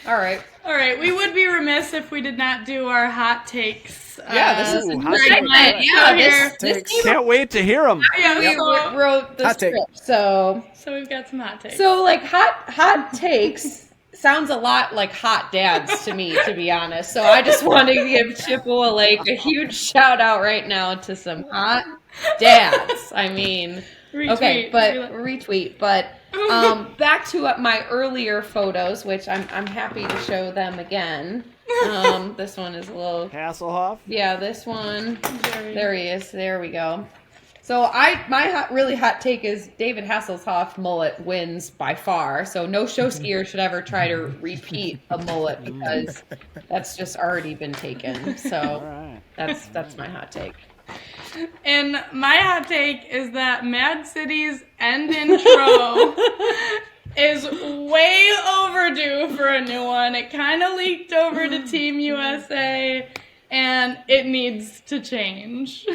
Speaker 2: All right.
Speaker 1: All right, we would be remiss if we did not do our hot takes.
Speaker 2: Yeah, this is
Speaker 6: Ooh,
Speaker 2: a
Speaker 6: hot
Speaker 2: new
Speaker 6: take.
Speaker 2: segment. Yeah,
Speaker 1: Here.
Speaker 2: this came
Speaker 6: Can't wait to hear them.
Speaker 1: Yeah,
Speaker 2: we wrote the
Speaker 4: Hot take.
Speaker 2: script, so
Speaker 1: we've got some hot takes.
Speaker 2: like hot takes sounds a lot like hot dads to me, to be honest. So I just want to give Chippewa Lake a huge shout out right now to some hot dads. I mean, okay,
Speaker 1: Retweet.
Speaker 2: but retweet. But back to my earlier photos, which I'm happy to show them again. This one is a little.
Speaker 6: Hasselhoff.
Speaker 2: Yeah, this one. There he is. There we go. So my really hot take is David Hasselhoff mullet wins by far. So no show skier should ever try to repeat a mullet because that's just already been taken. So
Speaker 6: right.
Speaker 2: that's my hot take.
Speaker 1: And my hot take is that Mad City's end intro is way overdue for a new one. It kind of leaked over to Team USA, and it needs to change.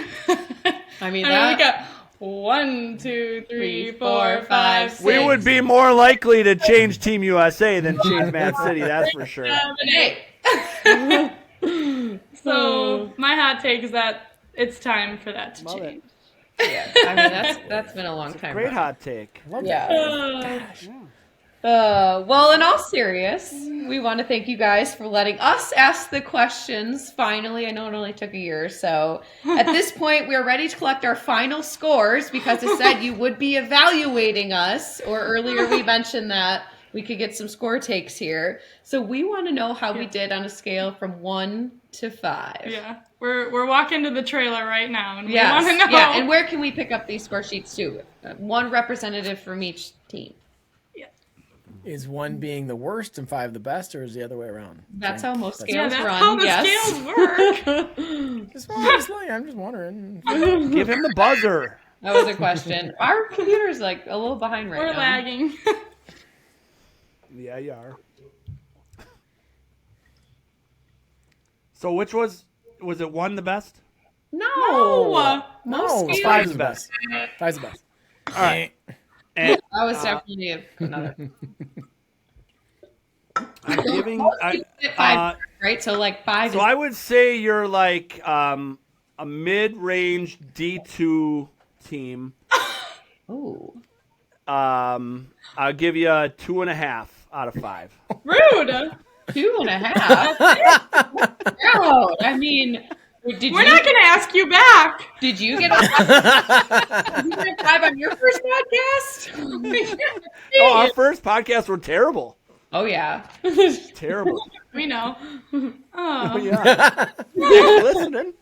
Speaker 2: I mean,
Speaker 1: we
Speaker 2: that,
Speaker 1: got 1, 2, 3, 4, 5, 6.
Speaker 6: We would be more likely to change Team USA than change Mad City, that's for sure.
Speaker 1: 7, 8. So my hot take is that it's time for that to
Speaker 6: Love
Speaker 1: change.
Speaker 2: yeah, I mean that's been a long time.
Speaker 6: Great hot take.
Speaker 2: Yeah. Well, in all serious, we want to thank you guys for letting us ask the questions. Finally, I know it only took a year or so. At this point, we are ready to collect our final scores because it said you would be evaluating us, or earlier we mentioned that we could get some score takes here. So we want to know how we did on a scale from 1 to 5.
Speaker 1: Yeah, we're walking to the trailer right now, and we
Speaker 2: Yes.
Speaker 1: want to know.
Speaker 2: Yeah, and where can we pick up these score sheets too? One representative from each team.
Speaker 4: Is one being the worst and 5 the best, or is the other way around?
Speaker 2: That's how most
Speaker 1: Yeah,
Speaker 2: scales
Speaker 1: that's
Speaker 2: run.
Speaker 1: how the
Speaker 2: yes.
Speaker 1: scales work.
Speaker 4: I'm just wondering.
Speaker 6: Give him the buzzer.
Speaker 2: That was a question. Our computer's like a little behind right
Speaker 1: We're
Speaker 2: now.
Speaker 1: lagging.
Speaker 6: Yeah, you are. So which was it one the best?
Speaker 2: No.
Speaker 4: No,
Speaker 2: Most
Speaker 4: 5's
Speaker 2: scales.
Speaker 4: the best. 5's the best.
Speaker 6: All right. And
Speaker 2: That was definitely another.
Speaker 6: I'm giving.
Speaker 2: Five, right? So like 5
Speaker 6: So
Speaker 2: is
Speaker 6: I would say you're like a mid-range D2 team.
Speaker 2: Ooh.
Speaker 6: I'll give you a 2.5 out of 5.
Speaker 1: Rude.
Speaker 2: 2.5. No, I mean,
Speaker 1: We're not going to ask you back.
Speaker 2: Did you get a 5 on your first podcast?
Speaker 6: Oh, our first podcasts were terrible.
Speaker 2: Oh yeah.
Speaker 6: Terrible.
Speaker 1: We know.
Speaker 6: Oh,
Speaker 1: Oh.
Speaker 6: yeah. Thanks for listening.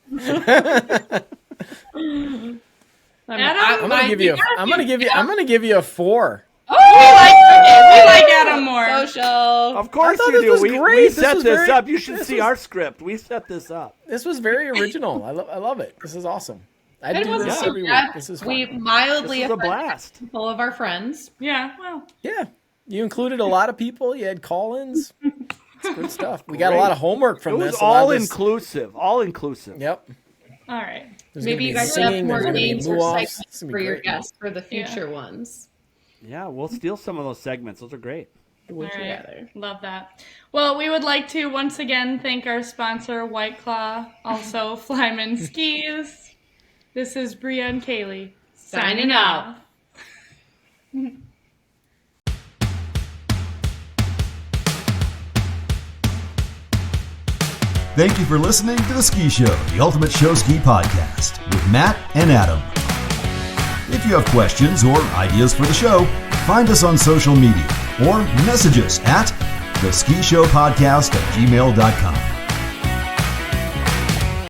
Speaker 1: Adam,
Speaker 4: I'm gonna give you a 4.
Speaker 1: we like Adam more.
Speaker 2: Social.
Speaker 6: Of course
Speaker 4: I thought
Speaker 6: you
Speaker 4: this
Speaker 6: do.
Speaker 4: was
Speaker 6: We
Speaker 4: great.
Speaker 6: set
Speaker 4: was
Speaker 6: this
Speaker 4: very-
Speaker 6: up. You should
Speaker 4: this
Speaker 6: see
Speaker 4: was-
Speaker 6: our script. We set this up.
Speaker 4: This was very original. I love it. This is awesome. I
Speaker 2: It
Speaker 4: do
Speaker 2: wasn't
Speaker 4: this
Speaker 2: so
Speaker 4: every week.
Speaker 2: bad.
Speaker 4: This is fun.
Speaker 2: We mildly
Speaker 6: This is a
Speaker 2: offended
Speaker 6: blast.
Speaker 2: full of our friends.
Speaker 1: Yeah, well.
Speaker 4: Yeah, you included a lot of people. You had call-ins. It's good stuff. We got a lot of homework
Speaker 6: It
Speaker 4: from
Speaker 6: was
Speaker 4: this. a lot
Speaker 6: all
Speaker 4: of this-
Speaker 6: inclusive. All inclusive.
Speaker 4: Yep.
Speaker 1: All right.
Speaker 4: There's
Speaker 2: Maybe
Speaker 4: gonna
Speaker 2: you
Speaker 4: be
Speaker 2: guys should have
Speaker 4: singing,
Speaker 2: more
Speaker 4: there's gonna be
Speaker 2: names or
Speaker 4: mooh-offs. It's
Speaker 2: segments
Speaker 4: gonna be
Speaker 2: for your
Speaker 4: great.
Speaker 2: guests for the future ones.
Speaker 6: Yeah, we'll steal some of those segments. Those are great.
Speaker 2: Would
Speaker 1: All
Speaker 2: you
Speaker 1: right.
Speaker 2: rather?
Speaker 1: Love that. Well, we would like to once again thank our sponsor, White Claw, also Flyman Skis. This is Brea and Kailey
Speaker 2: Signing out.
Speaker 3: Thank you for listening to The Ski Show, the ultimate show ski podcast with Matt and Adam. If you have questions or ideas for the show, find us on social media or message us at theskishowpodcast@gmail.com.